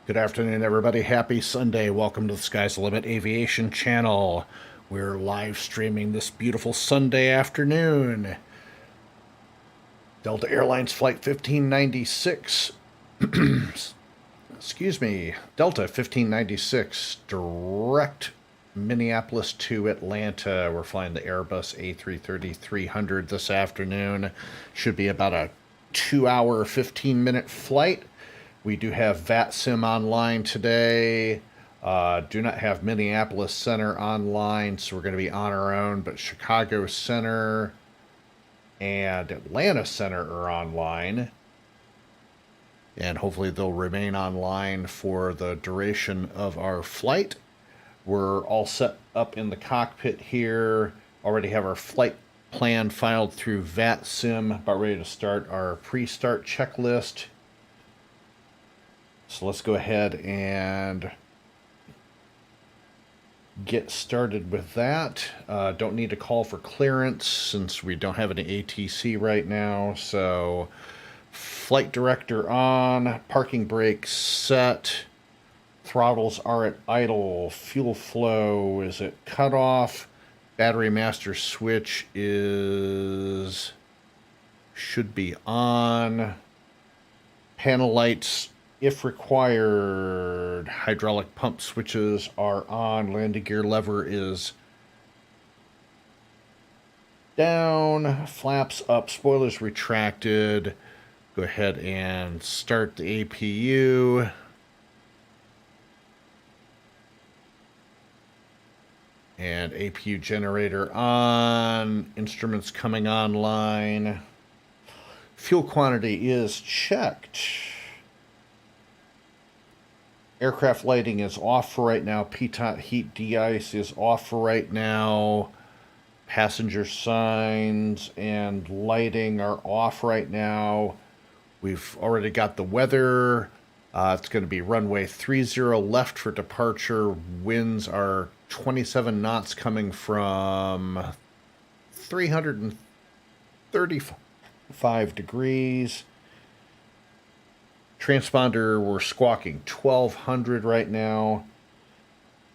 Good afternoon, everybody. Happy Sunday. Welcome to the Sky's the Limit Aviation Channel. We're live streaming this beautiful Sunday afternoon. Delta Airlines Flight 1596. Excuse me. Delta 1596, direct Minneapolis to Atlanta. We're flying the Airbus A330-300 this afternoon. Should be about a 2-hour, 15-minute flight. We do have VATSIM online today. Do not have Minneapolis Center online, so we're going to be on our own. But Chicago Center and Atlanta Center are online. And hopefully they'll remain online for the duration of our flight. We're all set up in the cockpit here. Already have our flight plan filed through VATSIM. About ready to start our pre-start checklist. So let's go ahead and get started with that. Don't need to call for clearance since we don't have any ATC right now. So flight director on, parking brake set, throttles are at idle, fuel flow is at cutoff, battery master switch should be on, panel lights if required, hydraulic pump switches are on, landing gear lever is down, flaps up, spoilers retracted. Go ahead and start the APU. And APU generator on, instruments coming online. Fuel quantity is checked. Aircraft lighting is off for right now. Pitot heat de-ice is off for right now. Passenger signs and lighting are off right now. We've already got the weather. It's going to be runway 30 left for departure. Winds are 27 knots coming from 335 degrees. Transponder, we're squawking 1200 right now.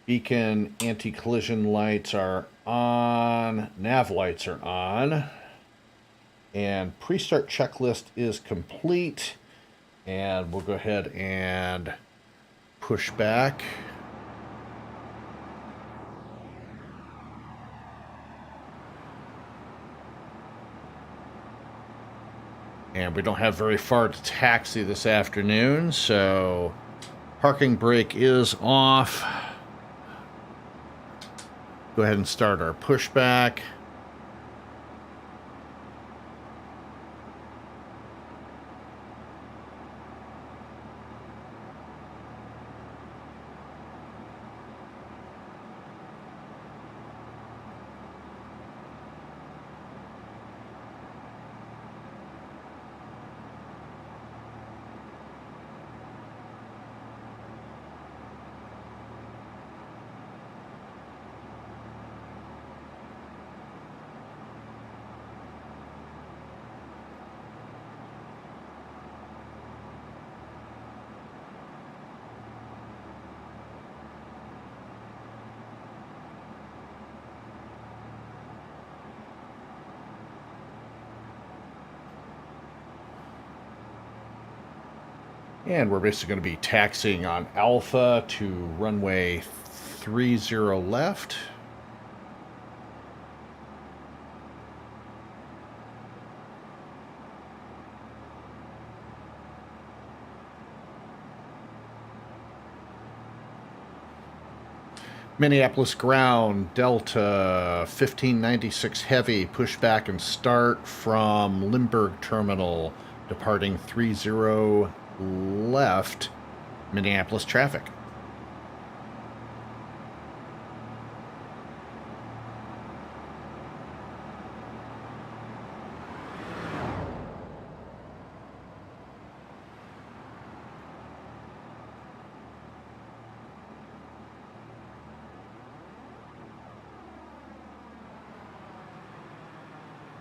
Beacon anti-collision lights are on. Nav lights are on. And pre-start checklist is complete. And we'll go ahead and push back. And we don't have very far to taxi this afternoon, so parking brake is off. Go ahead and start our pushback. And we're basically going to be taxiing on Alpha to runway 30 left. Minneapolis ground, Delta 1596 heavy, push back and start from Lindbergh Terminal, departing 30 left, Minneapolis traffic.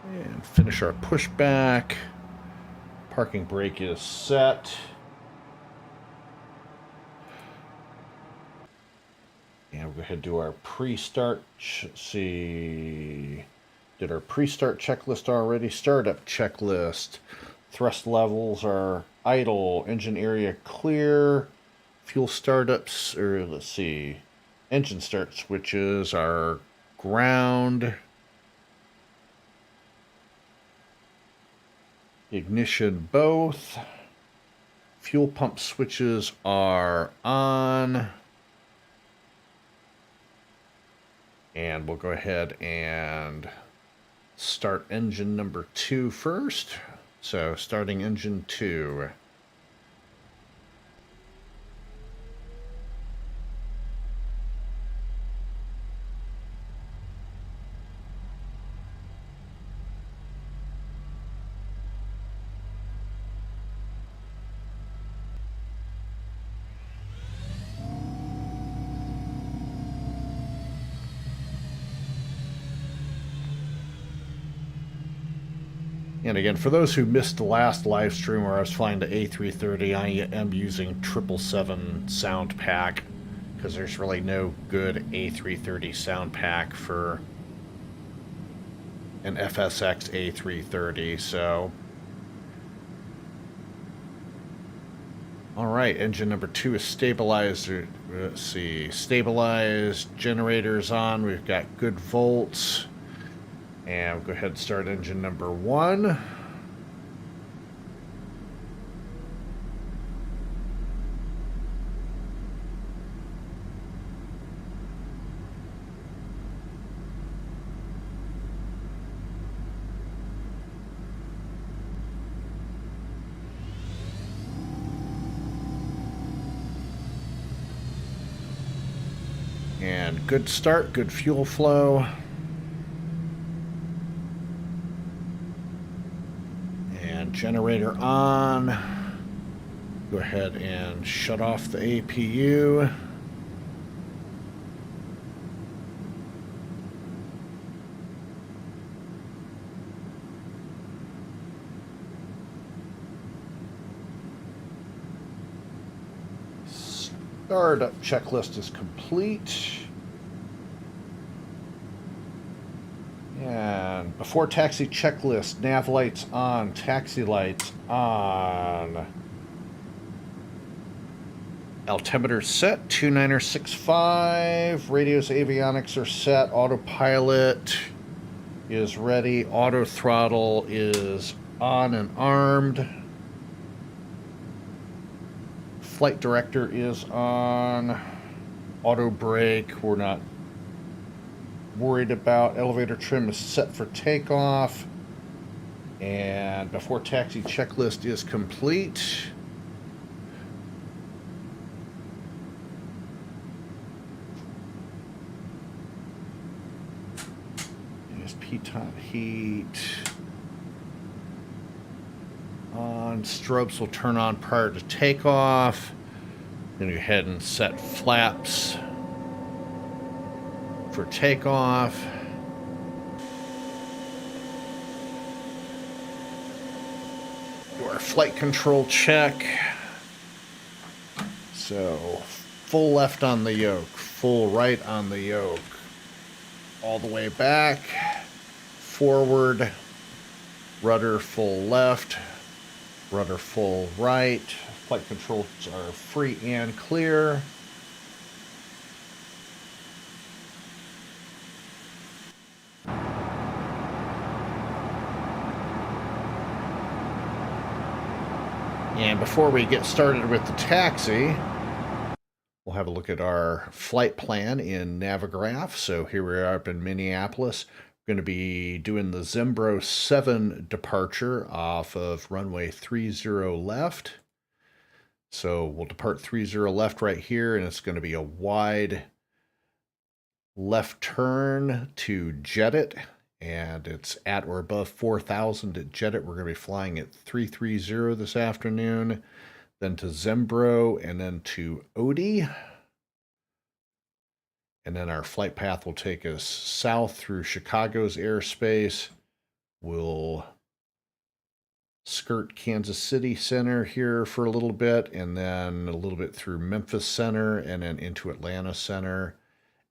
And finish our pushback. Parking brake is set. ahead and do our pre-start. See, did our pre-start checklist already. Startup checklist. Thrust levels are idle. Engine area clear. Fuel startups, or let's see, engine start switches are ground. Ignition both. Fuel pump switches are on. And we'll go ahead and start engine number 2 first. So starting engine 2. And again, for those who missed the last live stream where I was flying the A330, I am using 777 sound pack because there's really no good A330 sound pack for an FSX A330. So, all right, engine number 2 is stabilized. Let's see, stabilized, generators on. We've got good volts. And we'll go ahead and start engine number 1. And good start, good fuel flow. Generator on. Go ahead and shut off the APU. Startup checklist is complete. And before taxi checklist, nav lights on, taxi lights on. Altimeter set, 2965. Radios, avionics are set. Autopilot is ready. Auto throttle is on and armed. Flight director is on. Auto brake, we're not worried about. Elevator trim is set for takeoff. And before taxi checklist is complete. There's pitot heat on. Strobes will turn on prior to takeoff. Then go ahead and set flaps for takeoff. Do our flight control check. So full left on the yoke, full right on the yoke, all the way back, forward, rudder full left, rudder full right. Flight controls are free and clear. And before we get started with the taxi, we'll have a look at our flight plan in Navigraph. So here we are up in Minneapolis. We're going to be doing the Zimbro 7 departure off of runway 30 left. So we'll depart 30 left right here, and it's going to be a wide left turn to Jedit. And it's at or above 4,000 at Jedit. We're going to be flying at 330 this afternoon, then to Zimbro, and then to Odie. And then our flight path will take us south through Chicago's airspace. We'll skirt Kansas City Center here for a little bit, and then a little bit through Memphis Center, and then into Atlanta Center.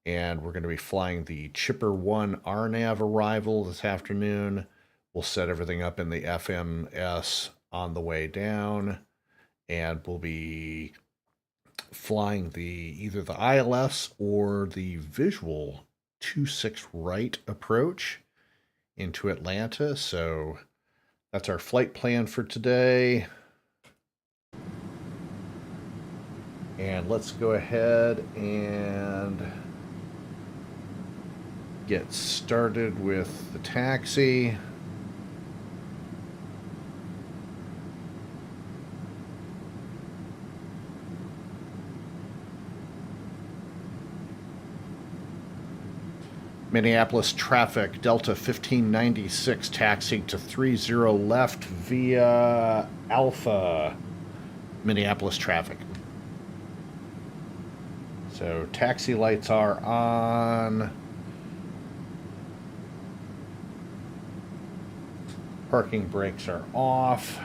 And we're going to be flying the Chipper 1 RNAV arrival this afternoon. We'll set everything up in the FMS on the way down, and we'll be flying either the ILS or the visual 26 right approach into Atlanta. So that's our flight plan for today. And let's go ahead and get started with the taxi. Minneapolis traffic, Delta 1596, taxiing to 30 left via Alpha. Minneapolis traffic. So taxi lights are on. Parking brakes are off.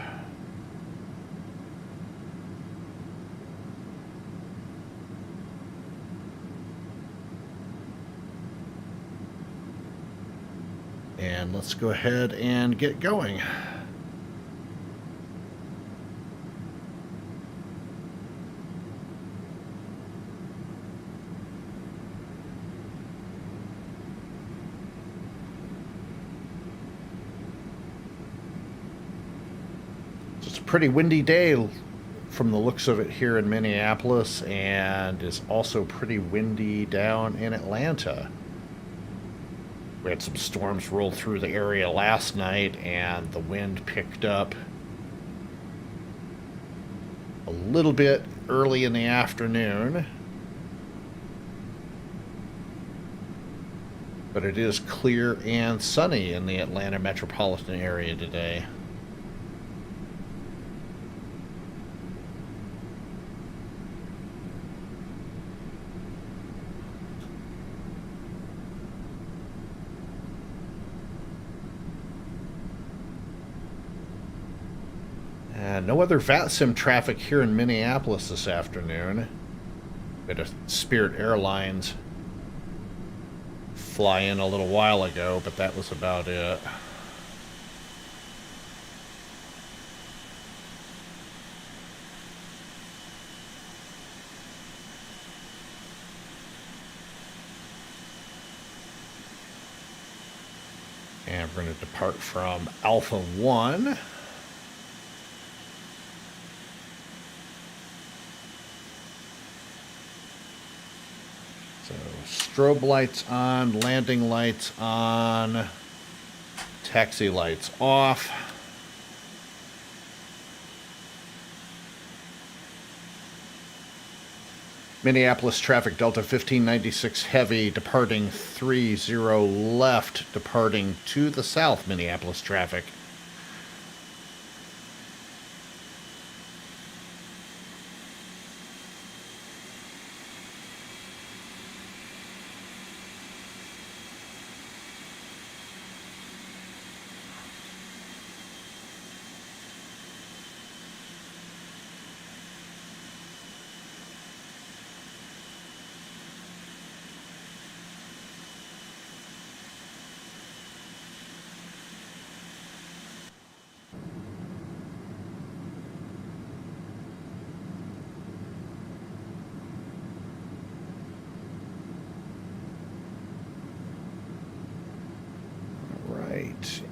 And let's go ahead and get going. It's a pretty windy day from the looks of it here in Minneapolis, and is also pretty windy down in Atlanta. We had some storms roll through the area last night, and the wind picked up a little bit early in the afternoon. But it is clear and sunny in the Atlanta metropolitan area today. No other VATSIM traffic here in Minneapolis this afternoon. We had a Spirit Airlines fly in a little while ago, but that was about it. And we're going to depart from Alpha 1. Strobe lights on, landing lights on, taxi lights off. Minneapolis traffic, Delta 1596 heavy, departing 30 left, departing to the south, Minneapolis traffic.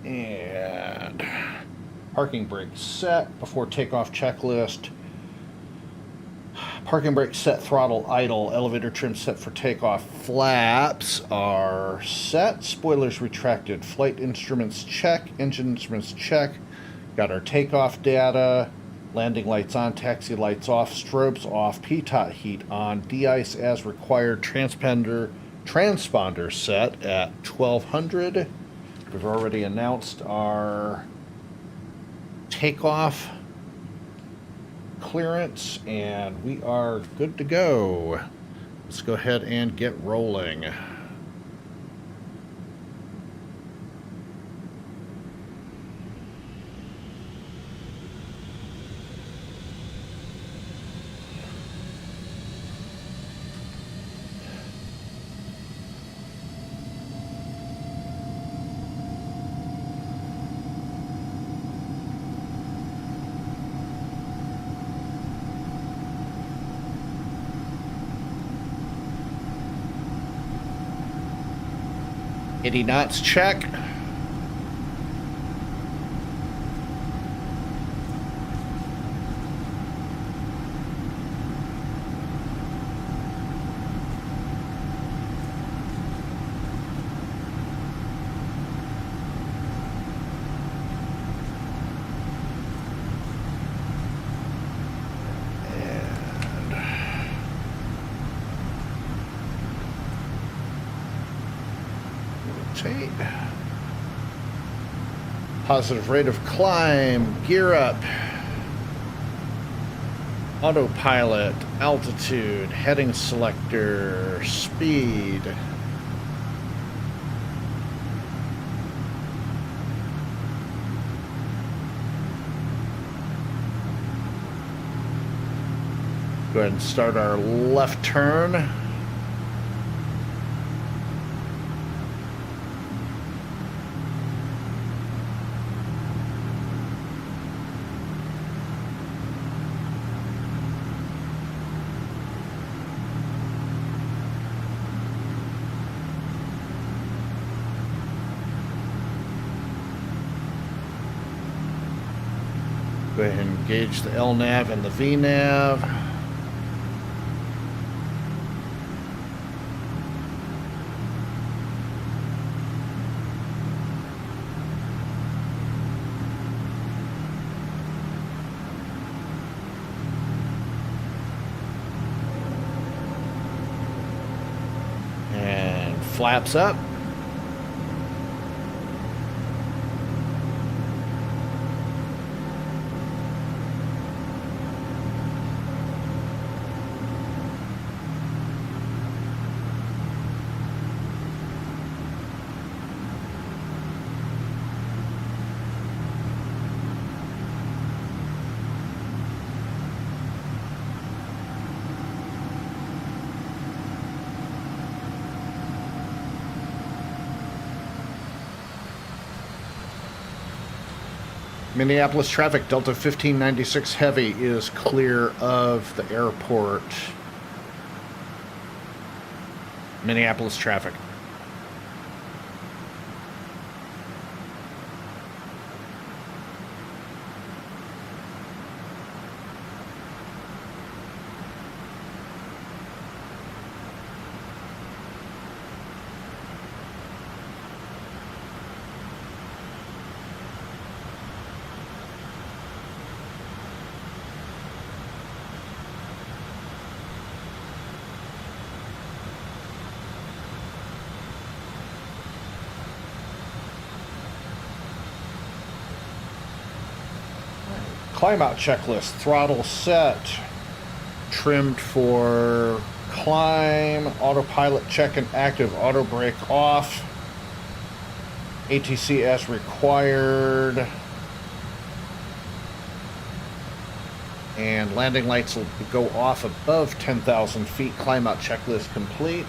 And parking brake set before takeoff checklist. Parking brake set, throttle idle, elevator trim set for takeoff. Flaps are set, spoilers retracted, flight instruments check, engine instruments check. Got our takeoff data, landing lights on, taxi lights off, strobes off, pitot heat on, de-ice as required, transponder set at 1200. We've already announced our takeoff clearance, and we are good to go. Let's go ahead and get rolling. 80 knots check. Positive rate of climb, gear up, autopilot, altitude, heading selector, speed. Go ahead and start our left turn. Go ahead and engage the LNAV and the VNAV. And flaps up. Minneapolis traffic, Delta 1596 Heavy is clear of the airport. Minneapolis traffic. Climb out checklist, throttle set, trimmed for climb, autopilot check and active, auto brake off, ATC as required, and landing lights will go off above 10,000 feet, climb out checklist complete.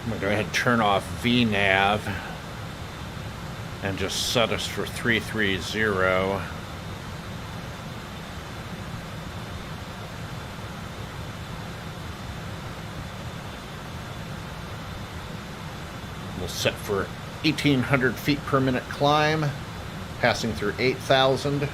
I'm going to go ahead and turn off VNAV and just set us for 330. We'll set for 1,800 feet per minute climb, passing through 8,000.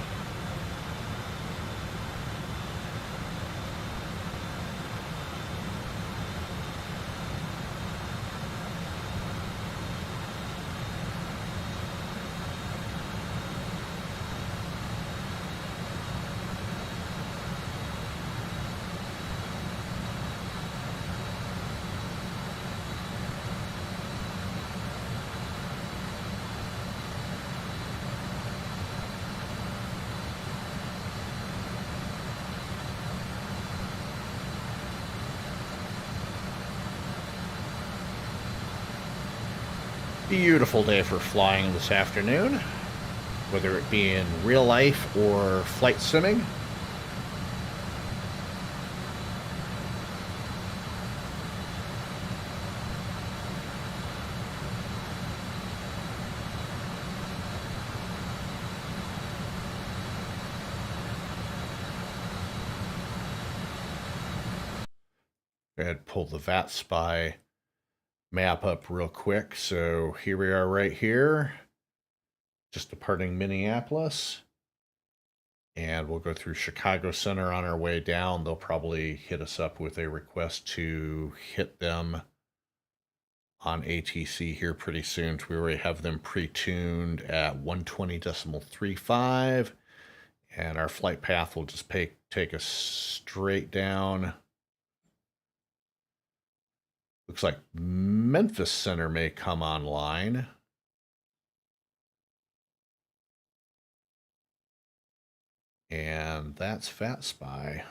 Beautiful day for flying this afternoon, whether it be in real life or flight simming. Go ahead and pull the VATSIM map up real quick. So here we are right here, just departing Minneapolis. And we'll go through Chicago Center on our way down. They'll probably hit us up with a request to hit them on ATC here pretty soon. We already have them pre-tuned at 120.35. And our flight path will just take us straight down. Looks like Memphis Center may come online. And that's VATSIM.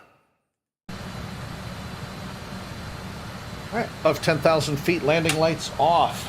All right, above 10,000 feet, landing lights off.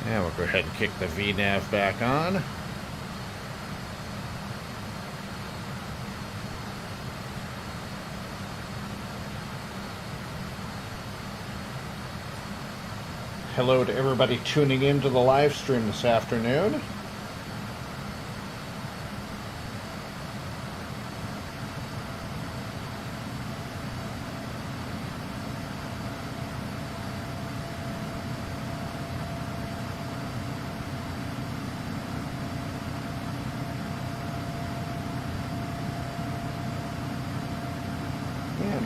And we'll go ahead and kick the VNAV back on. Hello to everybody tuning in to the live stream this afternoon.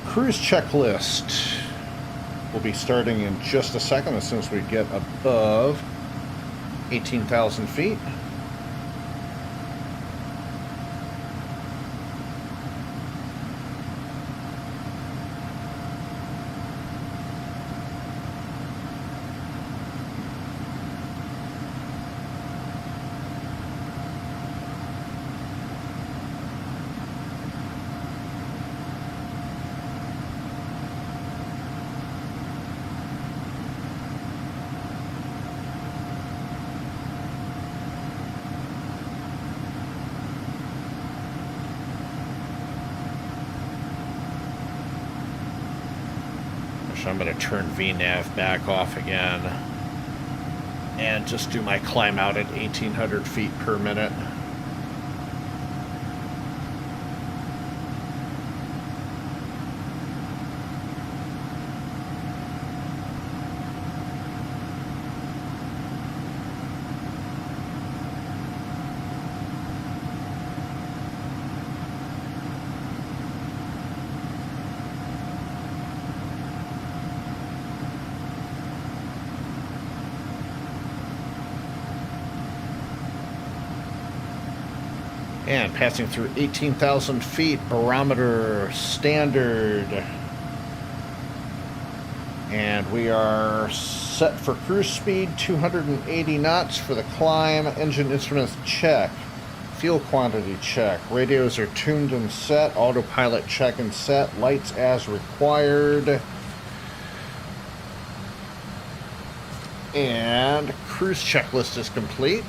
Cruise checklist will be starting in just a second as soon as we get above 18,000 feet. So I'm going to turn VNAV back off again and just do my climb out at 1,800 feet per minute. And passing through 18,000 feet, barometer standard. And we are set for cruise speed, 280 knots for the climb. Engine instruments check. Fuel quantity check. Radios are tuned and set. Autopilot check and set. Lights as required. And cruise checklist is complete.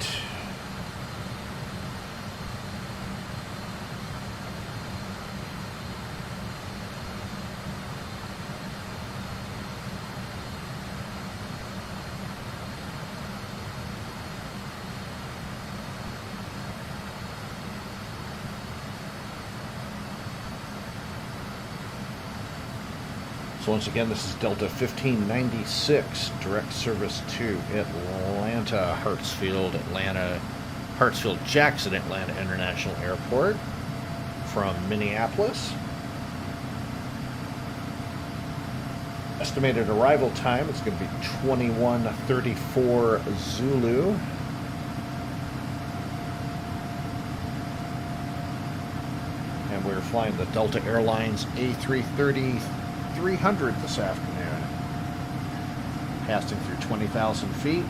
So once again, this is Delta 1596, direct service to Atlanta, Hartsfield-Jackson Atlanta International Airport from Minneapolis. Estimated arrival time is going to be 21:34 Zulu. And we're flying the Delta Airlines A330-300 this afternoon. Passing through 20,000 feet.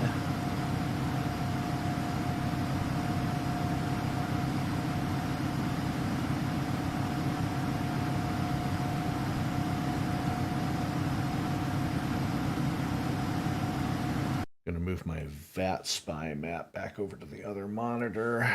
Going to move my VATSIM map back over to the other monitor.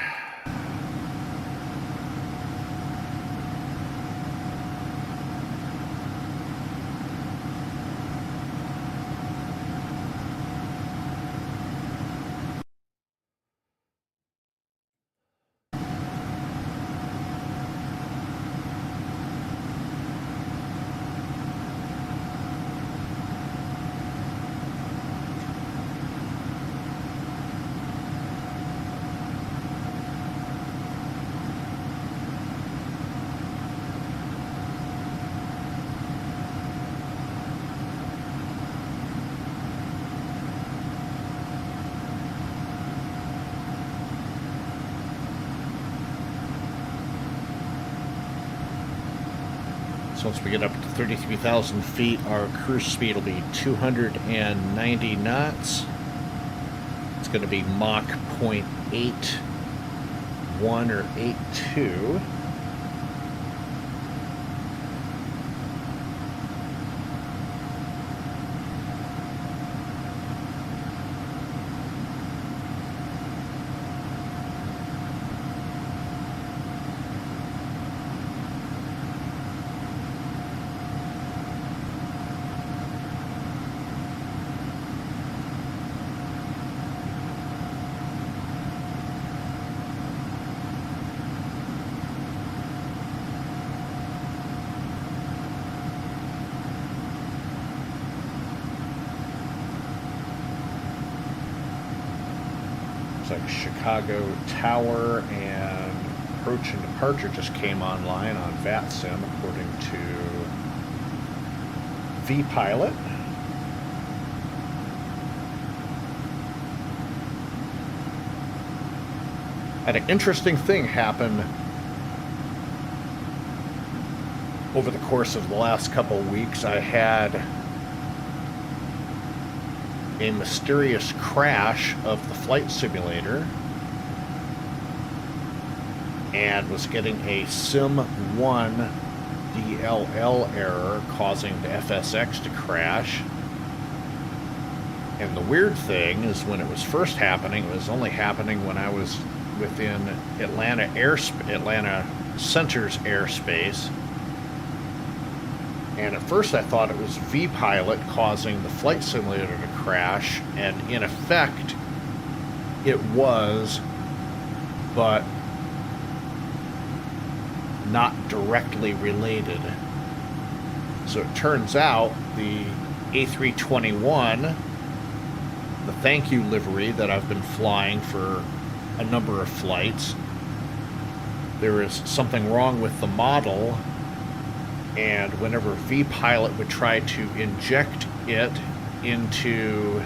So once we get up to 33,000 feet, our cruise speed will be 290 knots. It's going to be Mach 0.81 or 82. Like Chicago Tower and approach and departure just came online on VATSIM according to vPilot. And an interesting thing happened over the course of the last couple of weeks. I had a mysterious crash of the flight simulator and was getting a Sim1 DLL error causing the FSX to crash. And the weird thing is when it was first happening, it was only happening when I was within Atlanta Center's airspace. And at first I thought it was vPilot causing the flight simulator to crash, and in effect it was, but not directly related. So it turns out the A321, the thank you livery that I've been flying for a number of flights, there is something wrong with the model. And whenever vPilot would try to inject it into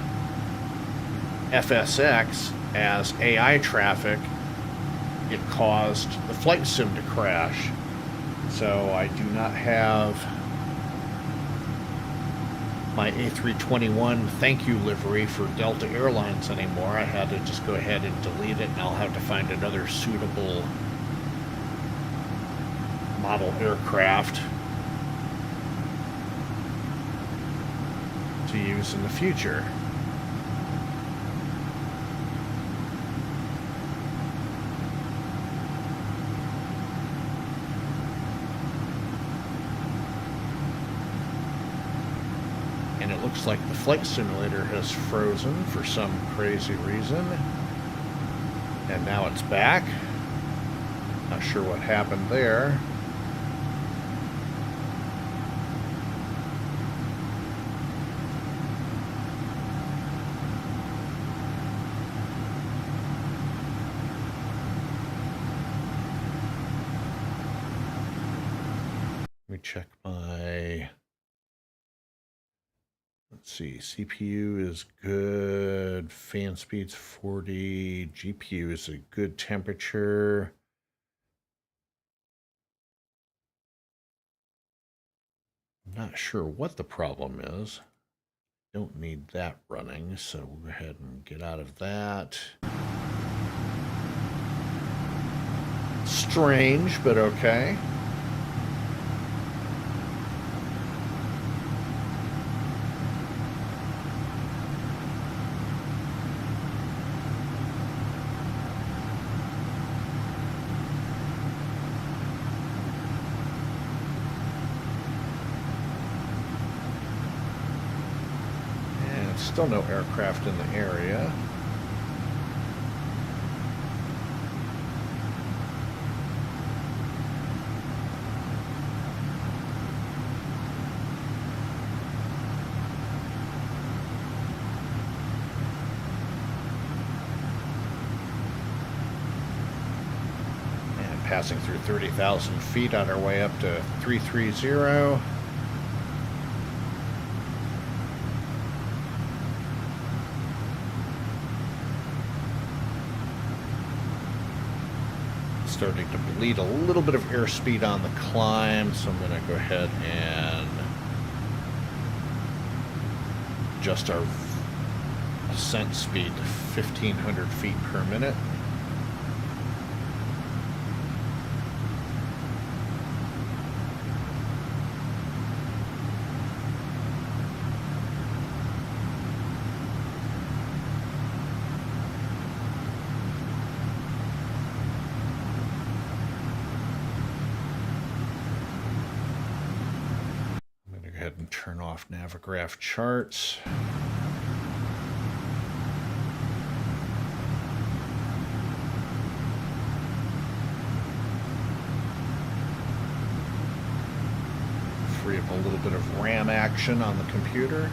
FSX as AI traffic, it caused the flight sim to crash. So I do not have my A321 thank you livery for Delta Airlines anymore. I had to just go ahead and delete it, and I'll have to find another suitable model aircraft to use in the future. And it looks like the flight simulator has frozen for some crazy reason. And now it's back. Not sure what happened there. check my, let's see, CPU is good, fan speed's 40, GPU is a good temperature. I'm not sure what the problem is. Don't need that running, so we'll go ahead and get out of that. Strange, but okay. Still no aircraft in the area. And passing through 30,000 feet on our way up to 330. Starting to bleed a little bit of airspeed on the climb, so I'm going to go ahead and adjust our ascent speed to 1,500 feet per minute. Turn off Navigraph charts. Free up a little bit of RAM action on the computer.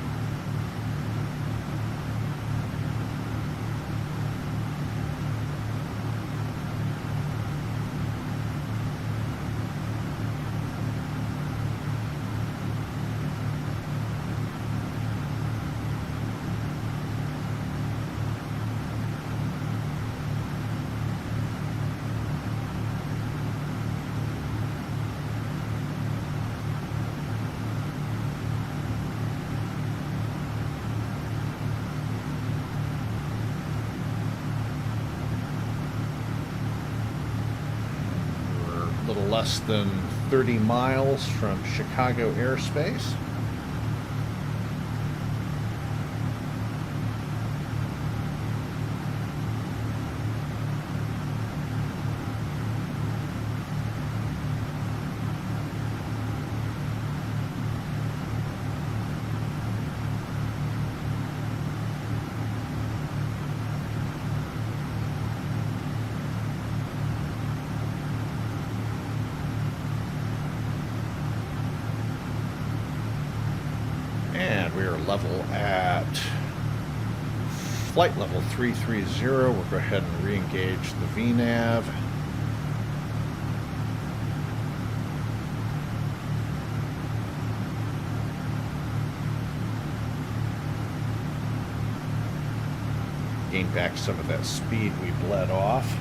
Less than 30 miles from Chicago airspace. Level at flight level 330. We'll go ahead and re-engage the VNAV. Gain back some of that speed we bled off.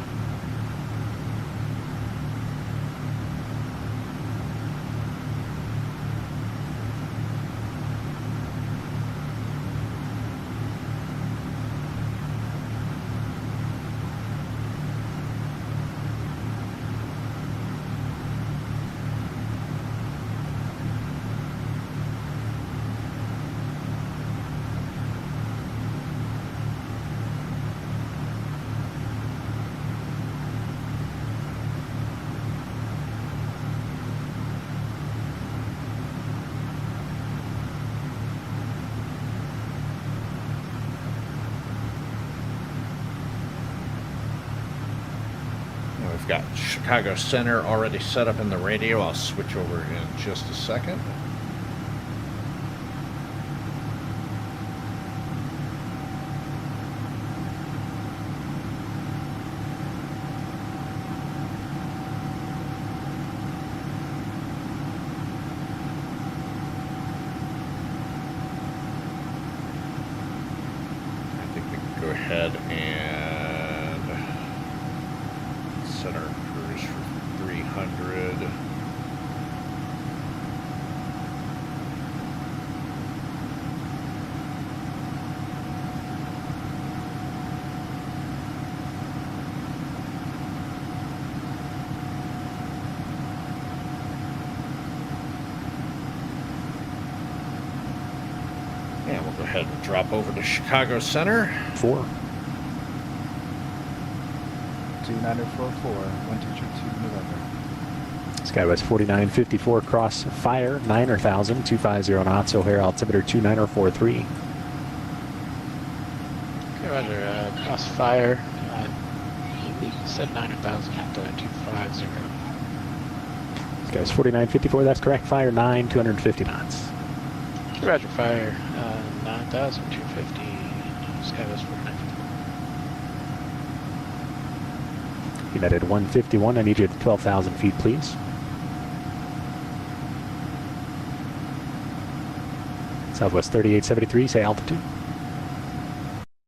Got Chicago Center already set up in the radio. I'll switch over in just a second. ahead and set our cruise for 300. And we'll go ahead and drop over to Chicago Center. 4. 2944, 1222 November. Skywest 4954, cross fire, 9,000, 250 knots, O'Hare altimeter 2943. Okay, roger. Cross fire. You said 9,000 at 250. Skywest 4954, that's correct. Fire 9, 250 knots. Okay, roger. Fire 9,000, 250. Skywest 4954. United 151, I need you at 12,000 feet, please. Southwest 3873, say altitude.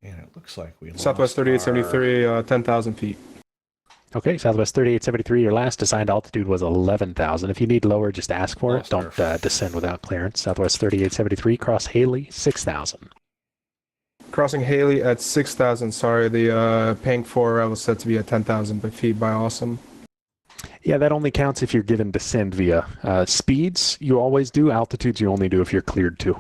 And it looks like we Southwest lost 3873, 10,000 feet. Okay, Southwest 3873, your last assigned altitude was 11,000. If you need lower, just ask for it. Don't descend without clearance. Southwest 3873, cross Haley, 6,000. Crossing Haley at 6,000. Sorry, the Pang 4 was set to be at 10,000 feet by Awesome. Yeah, that only counts if you're given descend via speeds. You always do. Altitudes you only do if you're cleared to.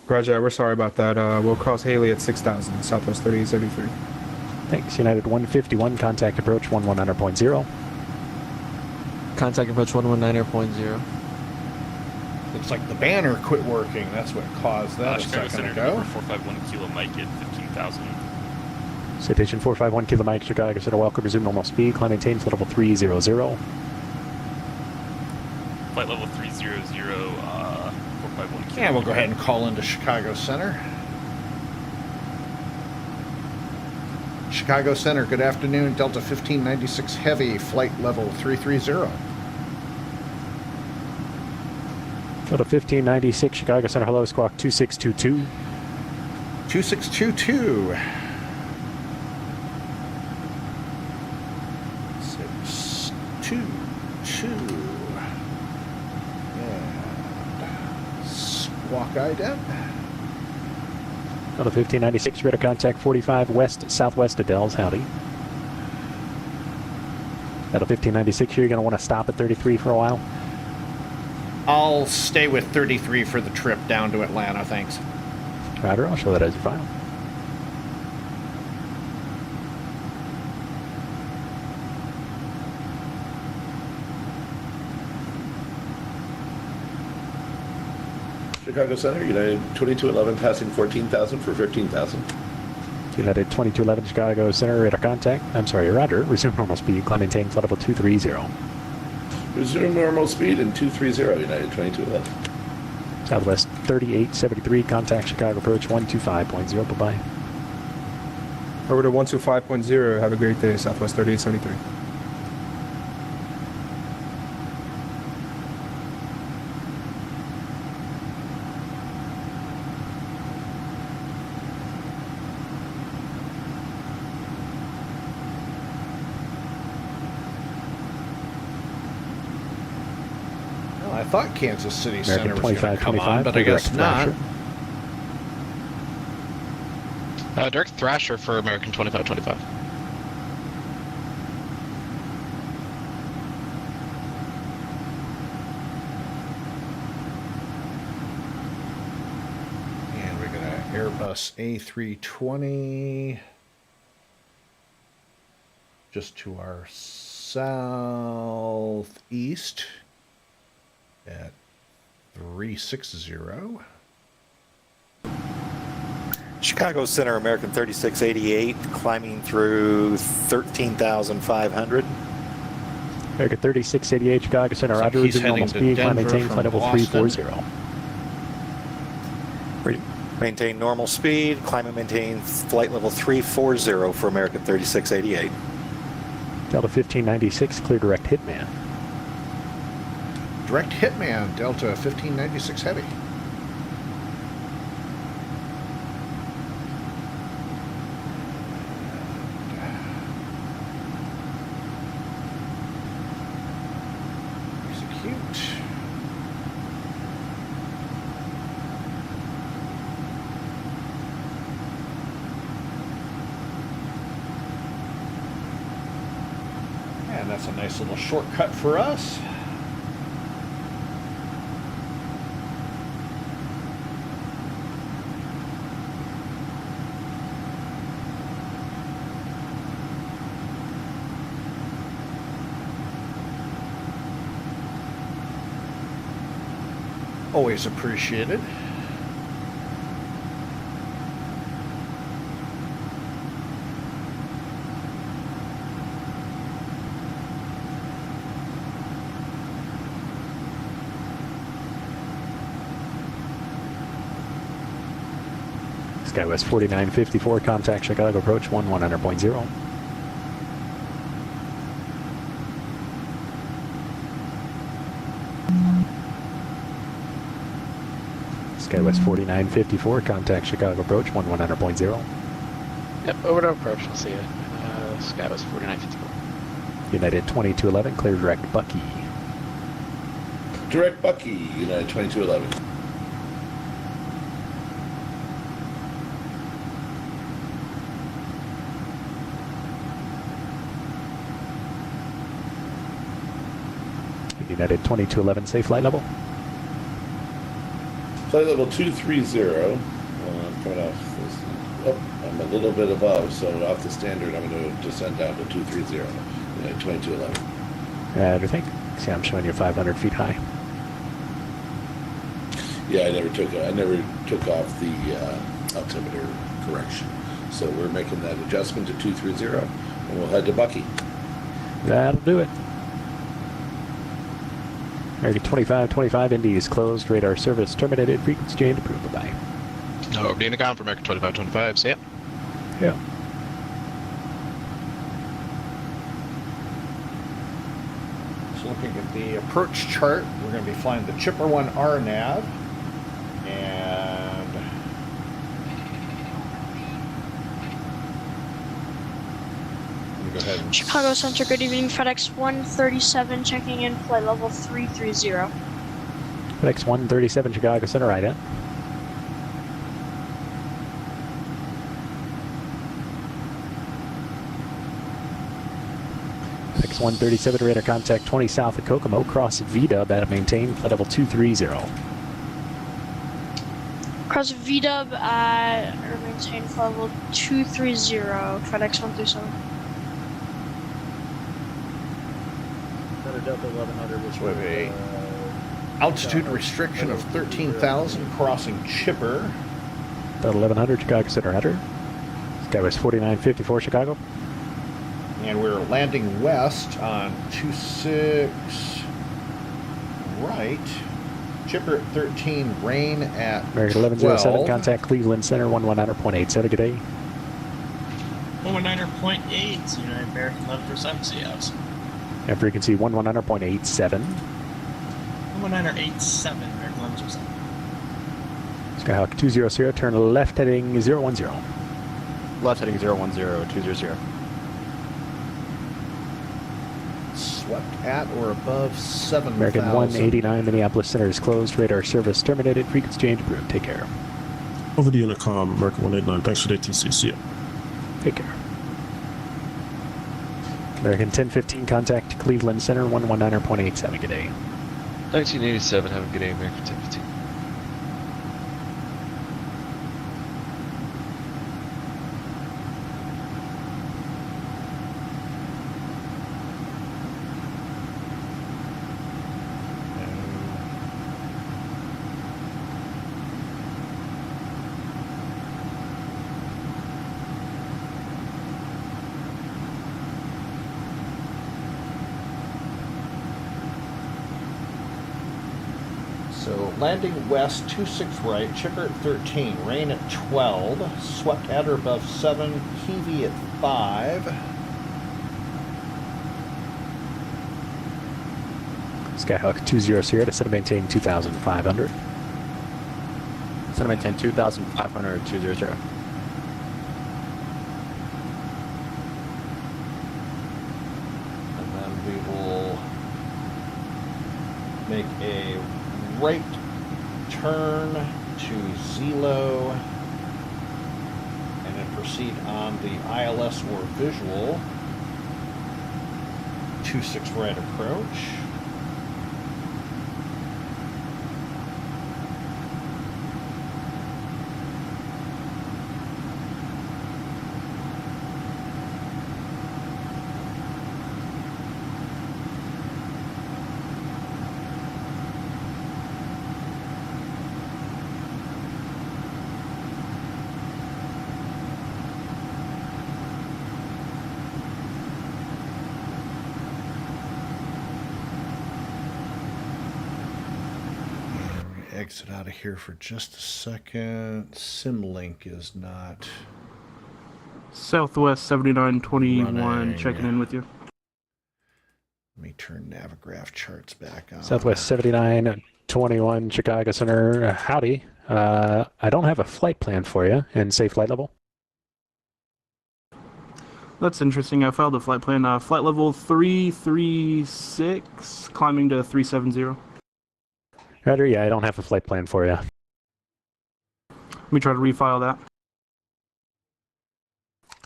Roger, we're sorry about that. We'll cross Haley at 6,000, Southwest 3873. Thanks. United 151, contact approach 119.0. Contact approach 119.0. Looks like the banner quit working. That's what caused that a Chicago second Center, ago. number 451 Kilo Mike at 15,000. Citation 451 Kilo Mike, Chicago Center, welcome, resume normal speed, climb maintain flight level 300. Flight level 300, 451 Kilo. And we'll go ahead and call into Chicago Center. Chicago Center, good afternoon. Delta 1596 Heavy, flight level 330. Delta 1596, Chicago Center, hello, squawk 2622. 2622. 622. And squawk ident. Delta 1596, radar contact 45 west, southwest of Dells, howdy. Delta 1596, here you're going to want to stop at 33 for a while. I'll stay with 33 for the trip down to Atlanta, thanks. Roger, I'll show that as your file. Chicago Center, United 2211, passing 14,000 for 15,000. United 2211, Chicago Center, radar contact. I'm sorry, Roger, resume normal speed, climb maintain flight level 230. Resume normal speed in 230, United 2211. Southwest 3873, contact Chicago approach 125.0, bye-bye. Over to 125.0. Have a great day, Southwest 3873. I thought Kansas City American Center was going to come 2525, on, but I guess not. Direct Thrasher for American 2525. And we're going to Airbus A320 just to our southeast at 360. Chicago Center, American 3688, climbing through 13,500. American 3688, Chicago Center, Looks like roger, he's resume normal heading to speed, climb Denver maintain from flight level Boston. 340. Maintain normal speed, climb and maintain flight level 340 for American 3688. Delta 1596, clear direct hitman. Direct Hitman, Delta 1596 Heavy. that's a nice little shortcut for us. Always appreciated. SkyWest 4954, contact Chicago approach 1100.0. SkyWest 4954, contact Chicago approach 1100.0. Yep, over to approach, I'll see you. Skywest 4954. United 2211, clear direct Bucky. Direct Bucky, United 2211. United 2211, safe flight level. Flight level 230. I'm coming off this. Oh, I'm a little bit above, so off the standard, I'm going to descend down to 230. 2211. I think. See, I'm showing you 500 feet high. Yeah, I never took off the altimeter correction, so we're making that adjustment to 230, and we'll head to Bucky. That'll do it. American 2525, Indy is closed. Radar service terminated. Frequency change approved. Bye-bye. No, over the ground for American 2525. See ya. Yeah. So looking at the approach chart, we're going to be flying the Chipper 1 RNAV. And let me go ahead and Chicago Center, good evening. FedEx 137 checking in, flight level 330. FedEx 137, Chicago Center, right in. FedEx 137, radar contact 20 south of Kokomo, cross VDUB at maintain, flight level 230. Cross VDUB at or maintain flight level 230, FedEx 137. Delta 1100, which with a altitude restriction of 13,000 crossing Chipper. Delta 1100, Chicago Center, enter. SkyWest 4954, Chicago. And we're landing west on 26 right. Chipper at 13, rain at American 1107, contact Cleveland Center 119.87. Good day. 119.8, United American 11%, CFs. And frequency 119.87. 119.87, American 11%. Skyhawk 200, turn left heading 010. Left heading 010, 200. swept at or above 7,000. American 189, Minneapolis Center is closed. Radar service terminated. Frequency change approved. Take care. Over the intercom, American 189. Thanks for the ATC. See ya. Take care. American 1015, contact Cleveland Center 119.87. Good day. 1987, have a good day, American 1015. So landing west, 26 right, Chipper at 13, rain at 12, swept at or above 7, Kiwi at 5. Skyhawk 200, to set and maintain 2,500. Set and maintain 2,500, 200. And then we will make a right turn to Zelo and then proceed on the ILS or visual. 26 right approach. Exit out of here for just a second. Symlink is not Southwest 7921 running. checking in with you. Let me turn Navigraph charts back on. Southwest 7921 Chicago Center. Howdy. I don't have a flight plan for you and say flight level. That's interesting. I filed a flight plan. Flight level 336, climbing to 370. Roger, yeah, I don't have a flight plan for you. Let me try to refile that.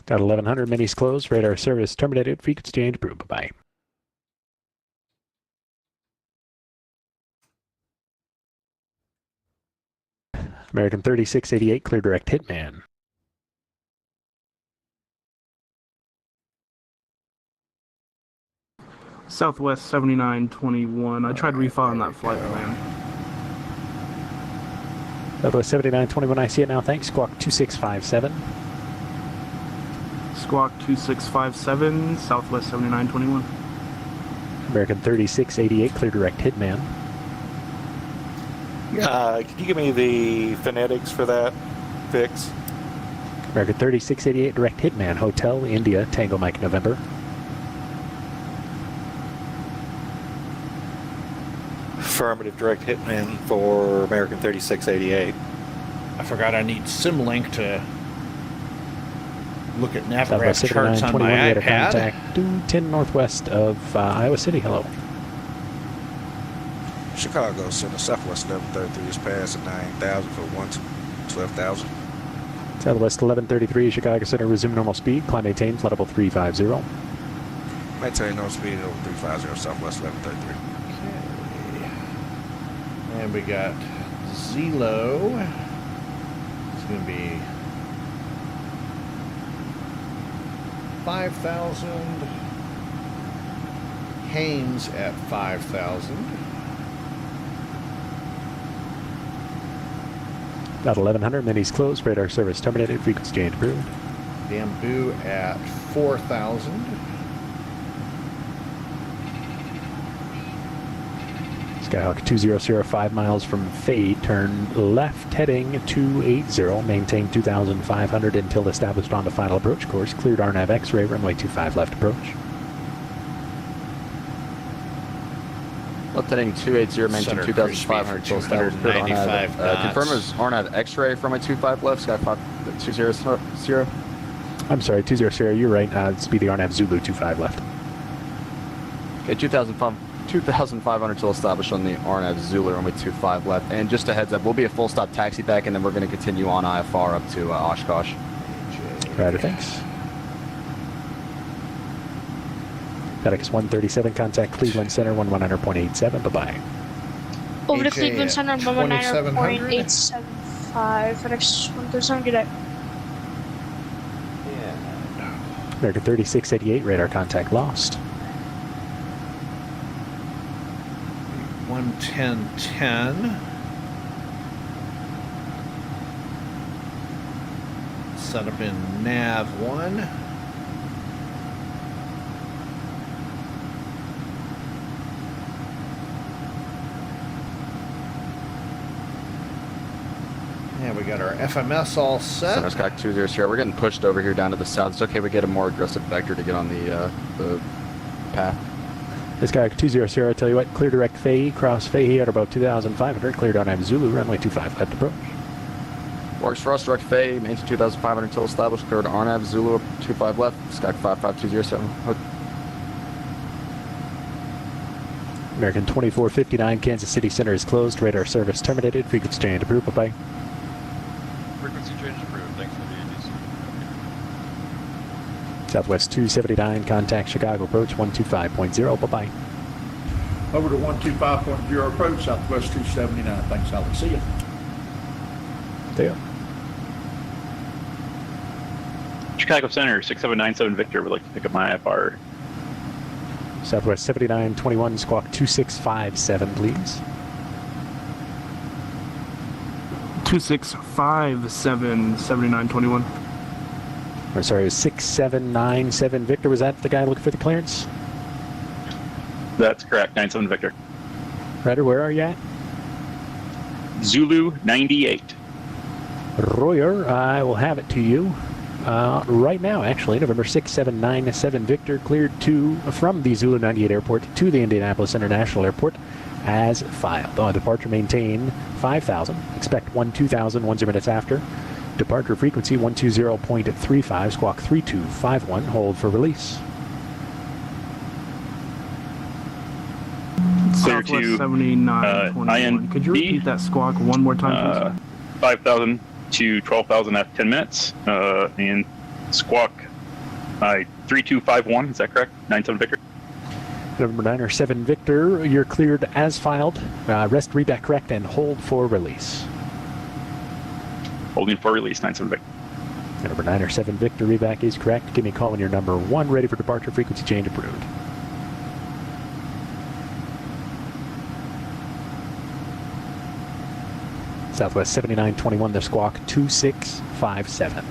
Got 1100 minis closed. Radar service terminated. Frequency change approved. Bye-bye. American 3688, clear direct Hitman. Southwest 7921. I tried refiling that flight plan. Southwest 7921, I see it now. Thanks. Squawk 2657. Squawk 2657, Southwest 7921. American 3688, clear direct Hitman. Can you give me the phonetics for that fix? American 3688, direct Hitman, Hotel, India, Tango Mike, November. Affirmative, direct Hitman for American 3688. I forgot I need Symlink to look at Southwest Navigraph charts on 7921, my we had a iPad. contact due 10 northwest of Iowa City. Hello. Chicago Center, Southwest 1133 is passing 9,000 for 12,000. Southwest 1133, Chicago Center, resume normal speed. Climb maintain, flight level 350. Maintain normal speed over 350, Southwest 1133. And we got Zelo. It's going to be 5,000. Haynes at 5,000. Got 1100 minis closed. Radar service terminated. Frequency change approved. Bamboo at 4,000. Skyhawk 2005 miles from Fade. Turn left heading 280. Maintain 2,500 until established on the final approach course. Cleared RNAV X-ray. Runway 25 left approach. Left heading 280, maintain 2,500 until established. Cleared RNAV. Confirm is RNAV X-ray from my 25 left. Skyhawk 200. I'm sorry, 200. You're right. Speedy RNAV Zulu 25 left. Okay, 2,500 till established on the RNAV Zulu, runway 25 left. And just a heads up, we'll be a full stop taxi back, and then we're going to continue on IFR up to Oshkosh. Rider, thanks. FedEx 137, contact Cleveland Center 119.87. Bye-bye. Over to AJ Cleveland Center, at 119.875. FedEx 137, good day. American 3688, radar contact lost. 110.10. Set up in nav 1. And we got our FMS all set. Center Skyhawk 200. We're getting pushed over here down to the south. It's okay, we get a more aggressive vector to get on the path. This guy 200, I tell you what, clear direct Fahey, cross Fahey at about 2,500, cleared on M Zulu, runway 25 left approach. Works for us, direct Fahey, maintain 2,500 until established, cleared RNAV Zulu, 25 left, Skyhawk 55207. American 2459, Kansas City Center is closed, radar service terminated, frequency change approved, bye-bye. Frequency change approved. Thanks for the ADC. Southwest 279, contact Chicago approach 125.0. Bye-bye. Over to 125.0 approach, Southwest 279. Thanks, Alex. See you. There. Chicago Center, 6797 Victor would like to pick up my IFR. Southwest 7921, squawk 2657, please. 2657, 7921. Or sorry, 6797 Victor. Was that the guy looking for the clearance? That's correct, 97 Victor. Ryder, where are you at? Zulu 98. Royer, I will have it to you right now, actually. November 6797 Victor cleared from the Zulu 98 airport to the Indianapolis International Airport as filed. On departure, maintain 5,000. Expect 12,000 10 minutes after. Departure frequency 120.35, squawk 3251. Hold for release. Clear Southwest to 7921. Could you repeat that squawk one more time, please? 5,000 to 12,000 after 10 minutes. And squawk 3251, is that correct? 97 Victor? November 907 Victor, you're cleared as filed. Rest reback correct and hold for release. Holding for release, 97 Victor. November 907 Victor, reback is correct. Give me a call when you're number 1, ready for departure, frequency change approved. Southwest 7921, the squawk 2657.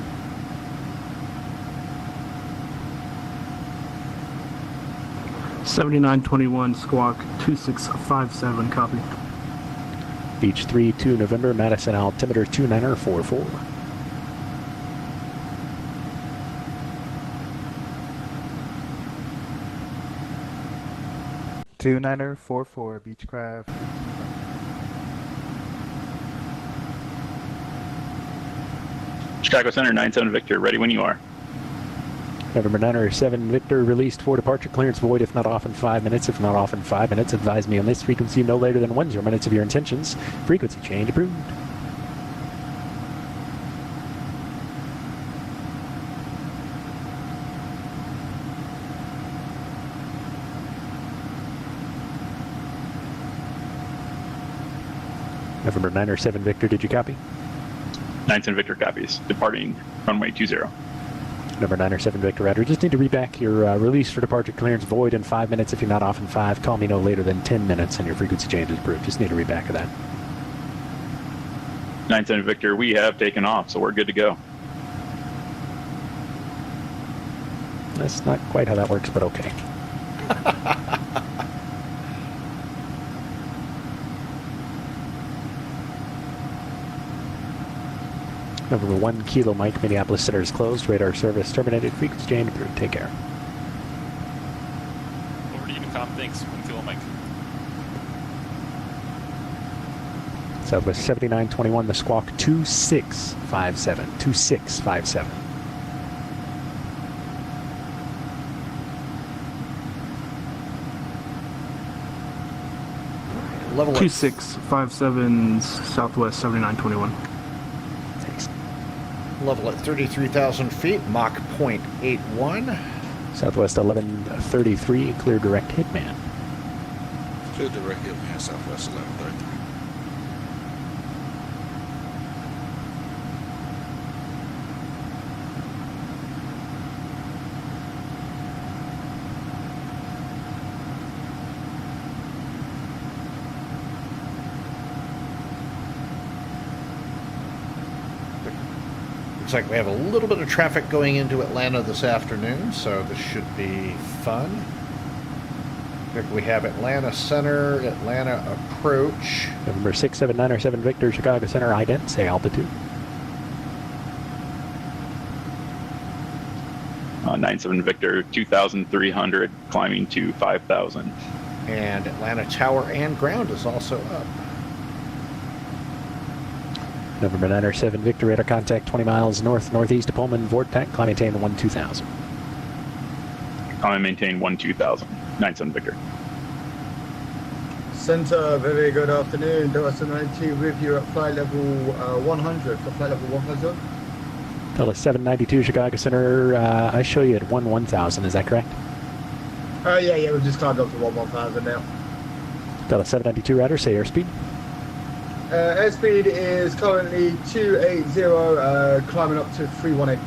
'7921 squawk 2657. Copy. Beach 32 November, Madison altimeter 2944. Beechcraft. Chicago Center, 97 Victor, ready when you are. November 907 Victor, released for departure, clearance void if not off in 5 minutes. If not off in 5 minutes, advise me on this frequency no later than 10 minutes of your intentions. Frequency change approved. November 907 Victor, did you copy? 97 Victor copies, departing runway 20. Number 907 Victor Ryder. Just need to read back your release for departure clearance void in 5 minutes. If you're not off in 5, call me no later than 10 minutes and your frequency change is approved. Just need to read back of that. 97 Victor, we have taken off, so we're good to go. That's not quite how that works, but okay. Number 1 Kilo Mike, Minneapolis Center is closed. Radar service terminated. Frequency change approved. Take care. Over to Unicom. Thanks. 1 Kilo Mike. Southwest 7921, the squawk 2657. 2657. Level 2657 Southwest 7921. Level at 33,000 feet, Mach 0.81. Southwest 1133, clear direct hitman. Clear direct hitman, Southwest 1133. Looks like we have a little bit of traffic going into Atlanta this afternoon, so this should be fun. We have Atlanta Center, Atlanta Approach. November 67907 Victor, Chicago Center, ident, say altitude. 97 Victor, 2,300, climbing to 5,000. And Atlanta Tower and ground is also up. November 907 Victor, radar contact 20 miles north-northeast of Pullman, Vortex, climb maintain 12000. Climb maintain 12000, 97 Victor. Center, very good afternoon. Delta 92 with you at flight level 100 for flight level 100. Delta 792 Chicago Center, I show you at 1000, is that correct? Yeah, we've just climbed up to 1000 now. Delta 792 Ryder, say airspeed. Airspeed is currently 280, climbing up to 318.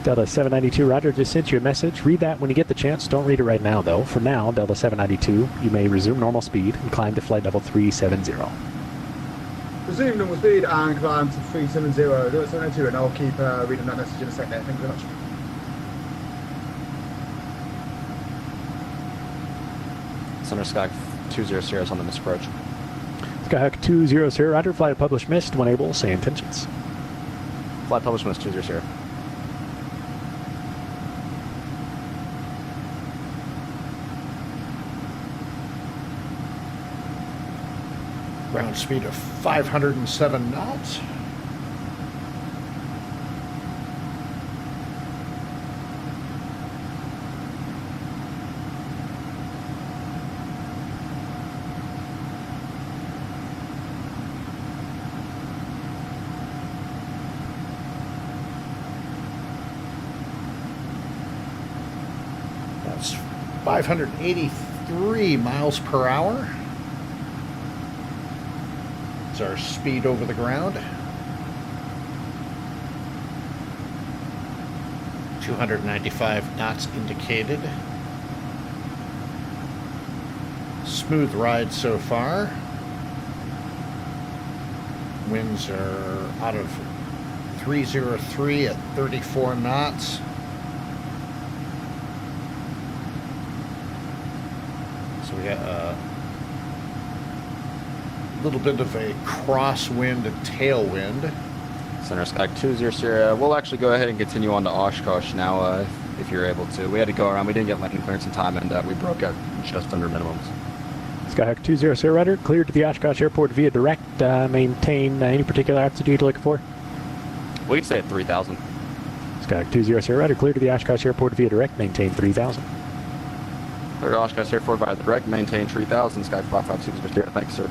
Delta 792 Roger, just sent you a message. Read that when you get the chance. Don't read it right now, though. For now, Delta 792, you may resume normal speed and climb to flight level 370. Resume normal speed and climb to 370. Delta 792, and I'll keep reading that message in a sec there. Thank you very much. Center Sky 200 is on the missed approach. Skyhawk 200, Roger, flight published missed when able, say intentions. Flight published missed 200. Ground speed of 507 knots. That's 583 miles per hour. That's our speed over the ground. 295 knots indicated. Smooth ride so far. Winds are out of 303 at 34 knots. So we got a little bit of a crosswind and tailwind. Center Sky 200. We'll actually go ahead and continue on to Oshkosh now, if you're able to. We had to go around. We didn't get landing clearance in time, and we broke out just under minimums. Skyhawk 200 Ryder, cleared to the Oshkosh Airport via direct. Maintain any particular altitude you're looking for? We can stay at 3,000. Skyhawk 200 Ryder, cleared to the Oshkosh Airport via direct. Maintain 3,000. Clear to Oshkosh Airport via direct. Maintain 3,000. Sky 556. Thanks, sir.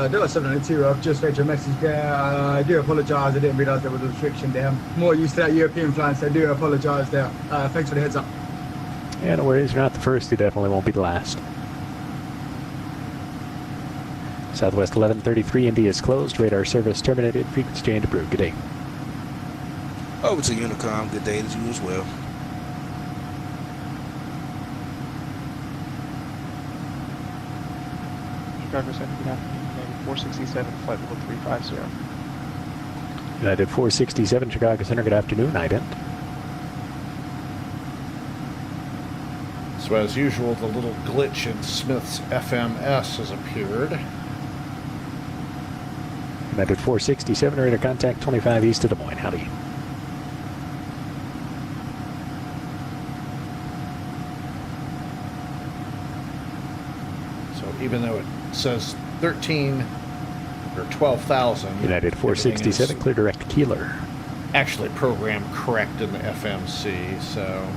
Delta 792, I've just read your message there. I do apologise, I didn't realise there was a restriction there. I'm more used to that European flying, so I do apologise there. Thanks for the heads up. Yeah, no worries, you're not the first, you definitely won't be the last. Southwest 1133, India is closed, radar service terminated, frequency change approved. Good day. Over to Unicom, good day to you as well. Chicago Center, good afternoon. United 467, flight level 350. United 467, Chicago Center, good afternoon. Ident. So as usual, the little glitch in Smith's FMS has appeared. United 467, radar contact 25 east of Des Moines. Howdy. So even though it says 13 or 12,000. United 467, clear direct to Keeler. Actually programmed correct in the FMC, so.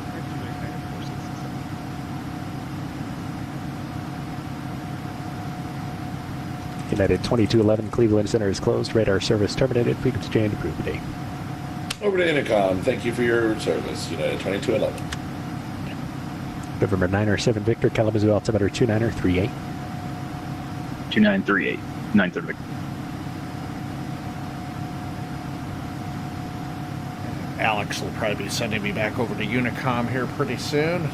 United 2211, Cleveland Center is closed. Radar service terminated. Frequency change approved today. Over to Intercom. Thank you for your service. United 2211. November 907 Victor, Kalamazoo altimeter 2938. 2938. 930. Alex will probably be sending me back over to Unicom here pretty soon.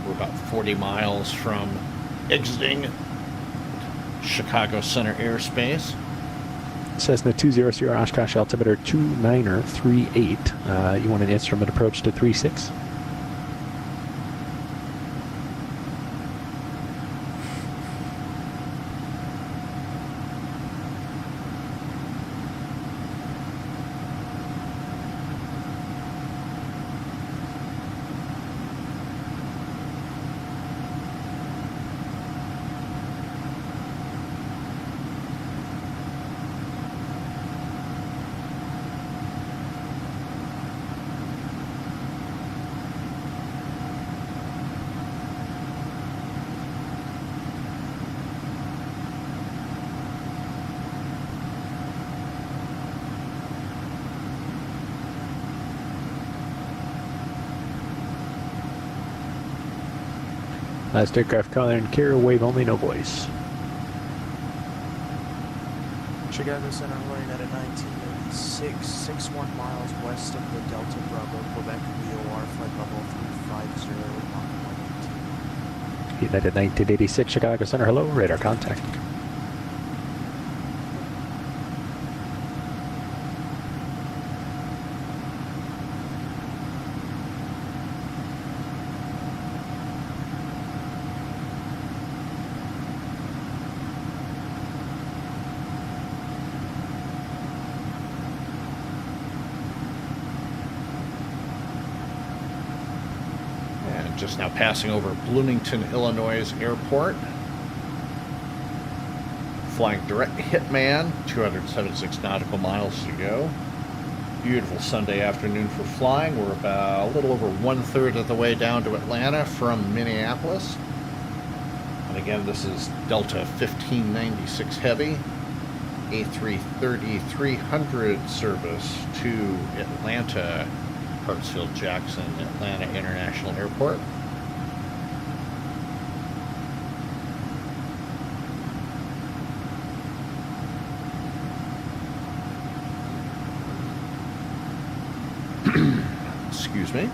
We're about 40 miles from exiting Chicago Center airspace. Cessna 200 Oshkosh altimeter 2938. You want an instrument approach to 36? Last aircraft calling in Kira, wave only, no voice. Chicago Center running at a 1986, 61 miles west of the Delta Bravo, Quebec VOR, flight level 350, United 1986, Chicago Center, hello, radar contact. Just now passing over Bloomington, Illinois Airport. Flying direct HITMN, 276 nautical miles to go. Beautiful Sunday afternoon for flying. We're about a little over 1/3 of the way down to Atlanta from Minneapolis. And again, this is Delta 1596 Heavy, A330-300 service to Atlanta. Hartsfield-Jackson, Atlanta International Airport. Excuse me.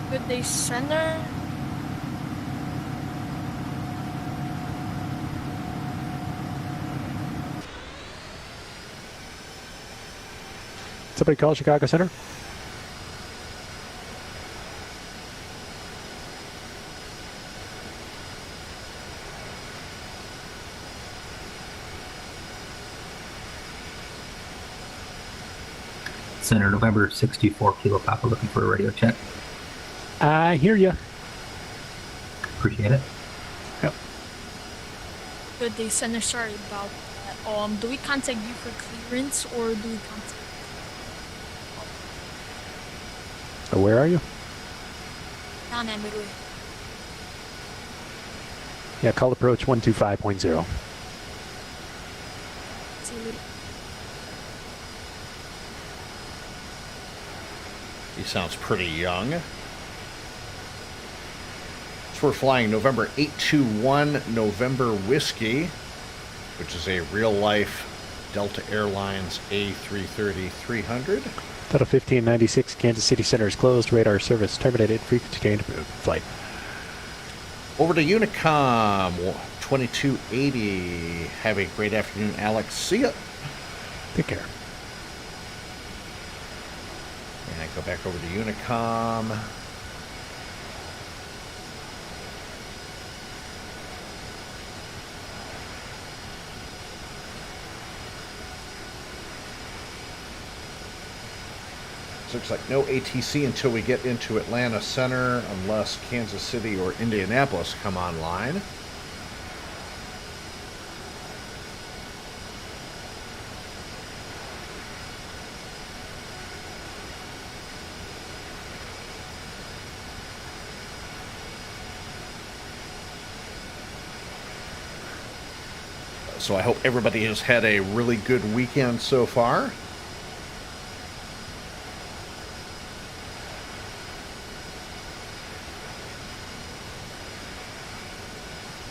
Good day, center. Somebody call Chicago Center. Center, November 64 Kilo Papa, looking for a radio check. I hear you. Appreciate it. Yep. Good day, center. Sorry about that. Do we contact you for clearance or do we contact? Where are you? Down at Midway. Yeah, call approach 125.0. See you later. He sounds pretty young. So we're flying November 821 November Whiskey, which is a real-life Delta Airlines A330-300. Delta 1596, Kansas City Center is closed. Radar service terminated. Frequency change approved. Flight. Over to Unicom 2280. Have a great afternoon, Alex. See ya. Take care. And go back over to Unicom. Looks like no ATC until we get into Atlanta Center, unless Kansas City or Indianapolis come online. So I hope everybody has had a really good weekend so far.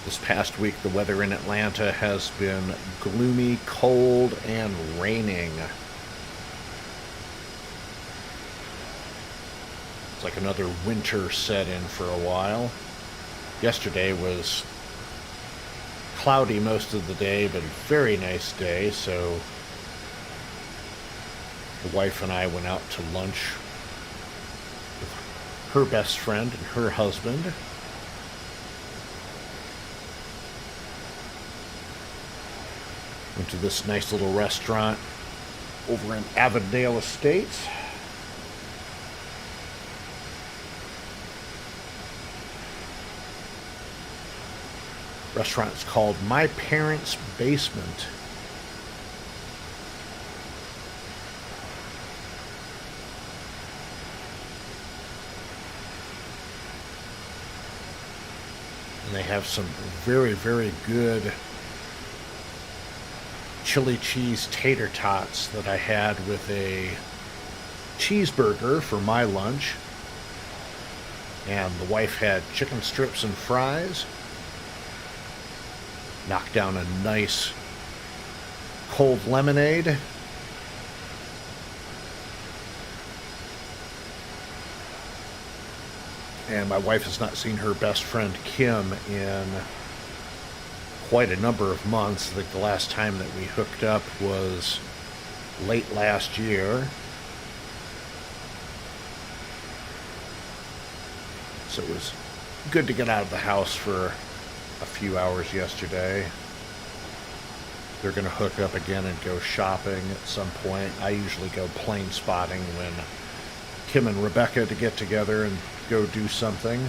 This past week, the weather in Atlanta has been gloomy, cold, and raining. It's like another winter set in for a while. Yesterday was cloudy most of the day, but a very nice day, so the wife and I went out to lunch with her best friend and her husband. Went to this nice little restaurant over in Avondale Estates. Restaurant is called My Parents' Basement. And they have some very, very good chili cheese tater tots that I had with a cheeseburger for my lunch. And the wife had chicken strips and fries. Knocked down a nice cold lemonade. And my wife has not seen her best friend Kim in quite a number of months. I think the last time that we hooked up was late last year. So it was good to get out of the house for a few hours yesterday. They're going to hook up again and go shopping at some point. I usually go plane spotting when Kim and Rebecca to get together and go do something.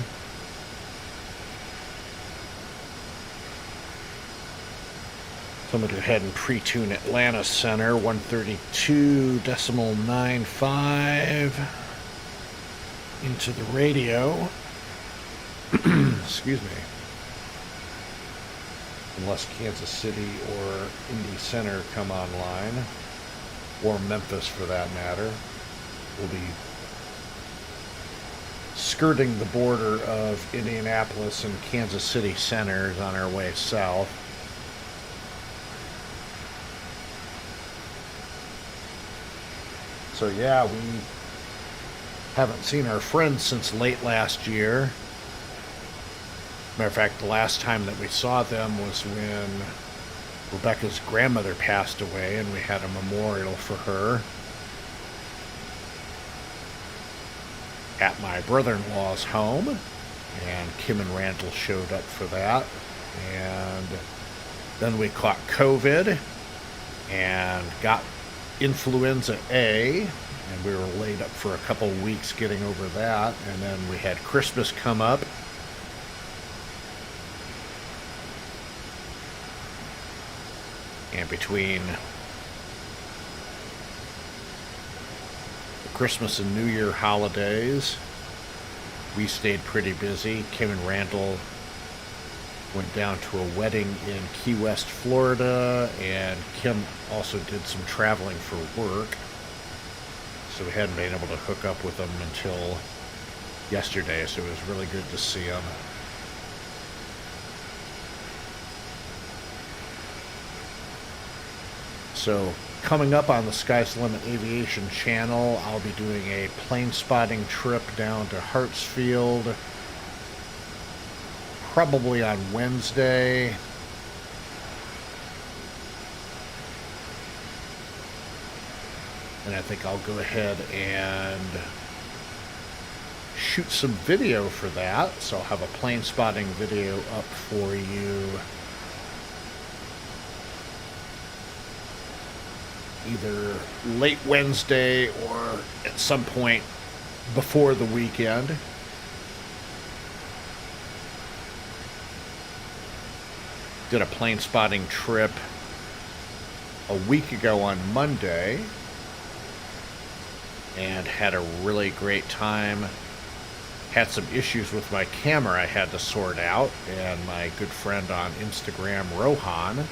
So I'm going to go ahead and pre-tune Atlanta Center 132.95 into the radio. Excuse me. Unless Kansas City or Indy Center come online, or Memphis for that matter. We'll be skirting the border of Indianapolis and Kansas City centers on our way south. So yeah, we haven't seen our friends since late last year. Matter of fact, the last time that we saw them was when Rebecca's grandmother passed away, and we had a memorial for her at my brother-in-law's home, and Kim and Randall showed up for that. And then we caught COVID and got influenza A, and we were laid up for a couple weeks getting over that. And then we had Christmas come up. And between the Christmas and New Year holidays, we stayed pretty busy. Kim and Randall went down to a wedding in Key West, Florida, and Kim also did some traveling for work. So we hadn't been able to hook up with them until yesterday, so it was really good to see them. So coming up on the Sky's the Limit Aviation channel, I'll be doing a plane spotting trip down to Hartsfield, probably on Wednesday. And I think I'll go ahead and shoot some video for that. So I'll have a plane spotting video up for you either late Wednesday or at some point before the weekend. Did a plane spotting trip a week ago on Monday and had a really great time. Had some issues with my camera I had to sort out, and my good friend on Instagram, Rohan,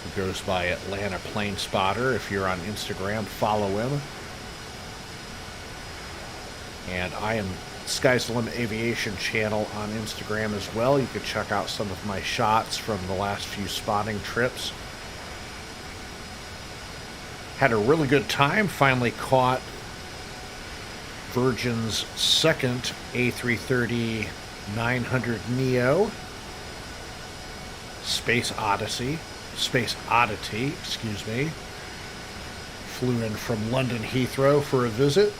who goes by Atlanta Plane Spotter. If you're on Instagram, follow him. And I am Sky's the Limit Aviation channel on Instagram as well. You can check out some of my shots from the last few spotting trips. Had a really good time. Finally caught Virgin's second A330-300 Neo. Space Odyssey, excuse me. Flew in from London Heathrow for a visit.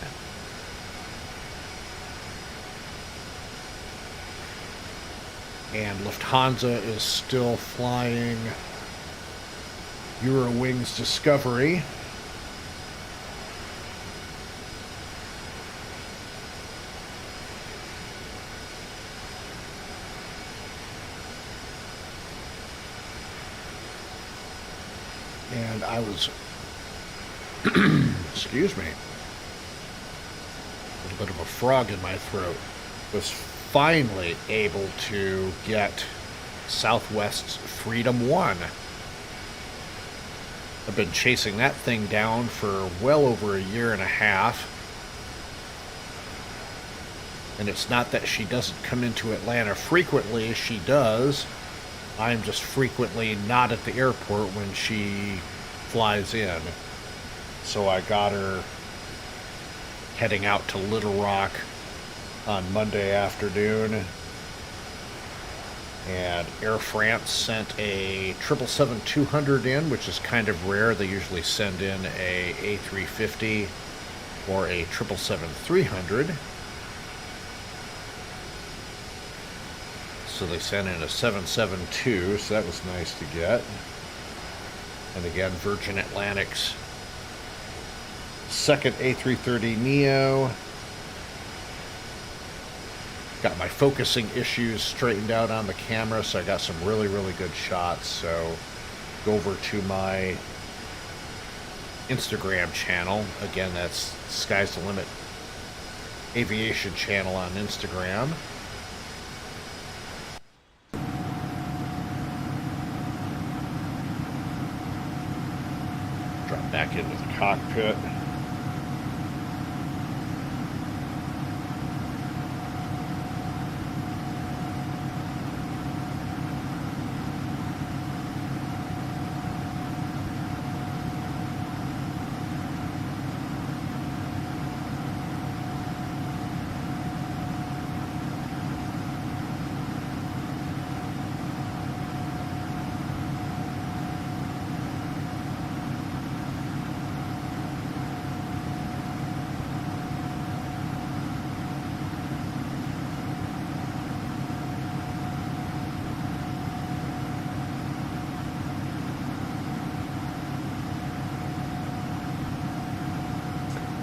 And Lufthansa is still flying Eurowings Discovery. and I was, excuse me, a little bit of a frog in my throat, was finally able to get Southwest's Freedom 1. I've been chasing that thing down for well over a year and a half. And it's not that she doesn't come into Atlanta frequently, she does. I'm just frequently not at the airport when she flies in. So I got her heading out to Little Rock on Monday afternoon. And Air France sent a 777-200 in, which is kind of rare. They usually send in a A350 or a 777-300. So they sent in a 772, so that was nice to get. And again, Virgin Atlantic's second A330neo. Got my focusing issues straightened out on the camera, so I got some really, really good shots. So go over to my Instagram channel. Again, that's Sky's the Limit Aviation channel on Instagram. Drop back into the cockpit.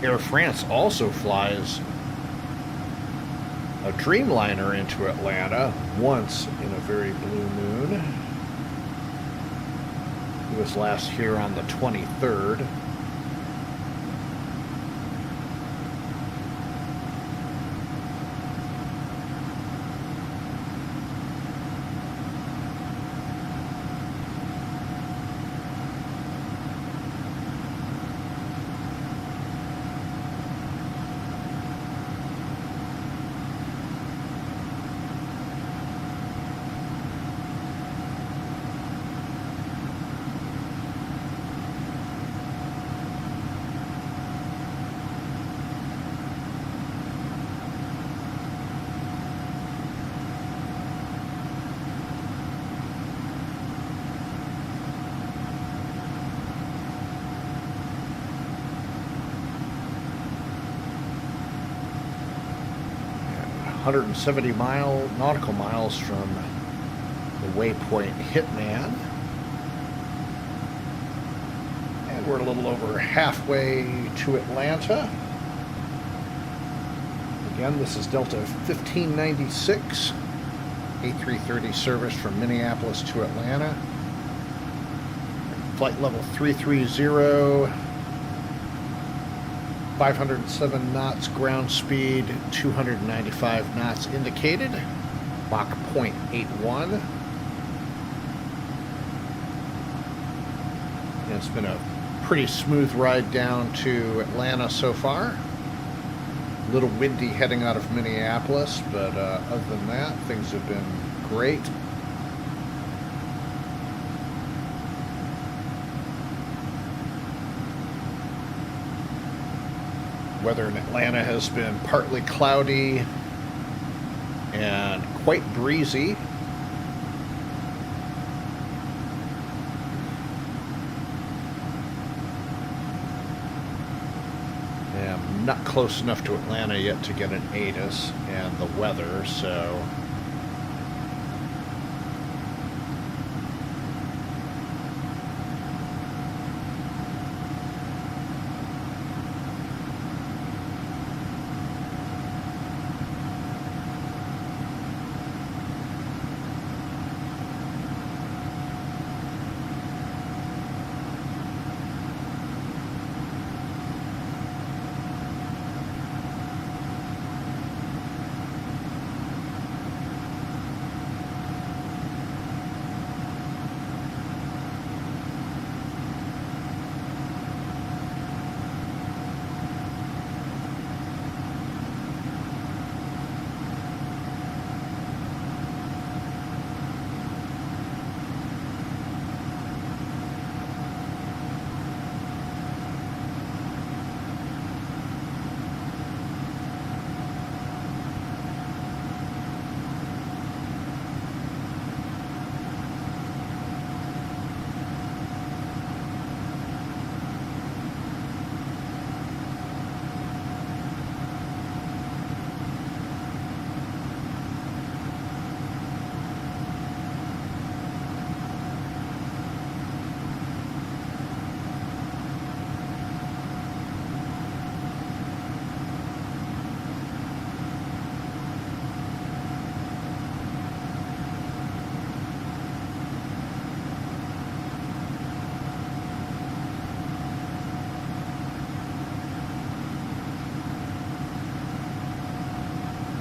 Air France also flies a Dreamliner into Atlanta once in a very blue moon. It was last here on the 23rd. And 170 nautical miles from the waypoint HITMN. And we're a little over halfway to Atlanta. Again, this is Delta 1596, A330 service from Minneapolis to Atlanta. Flight level 330, 507 knots ground speed, 295 knots indicated, Mach 0.81. And it's been a pretty smooth ride down to Atlanta so far. A little windy heading out of Minneapolis, but other than that, things have been great. Weather in Atlanta has been partly cloudy and quite breezy. I'm not close enough to Atlanta yet to get an ATIS and the weather, so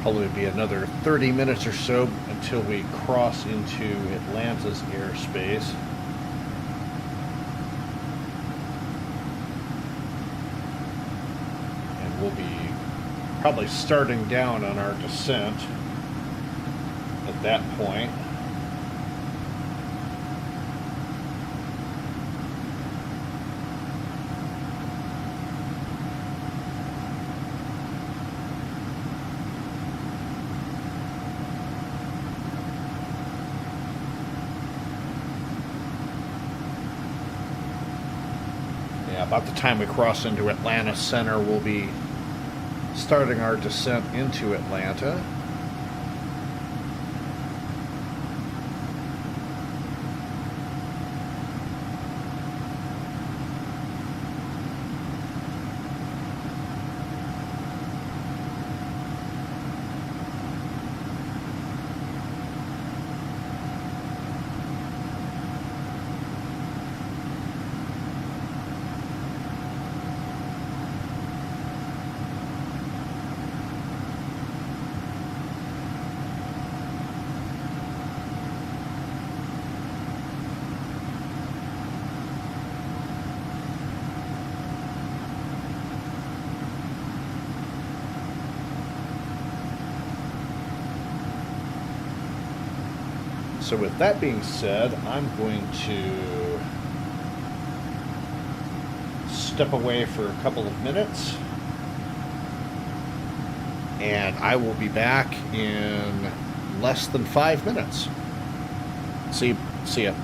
Probably be another 30 minutes or so until we cross into Atlanta's airspace. And we'll be probably starting down on our descent at that point. About the time we cross into Atlanta Center, we'll be starting our descent into Atlanta. So with that being said, I'm going to step away for a couple of minutes, and I will be back in less than 5 minutes. See ya.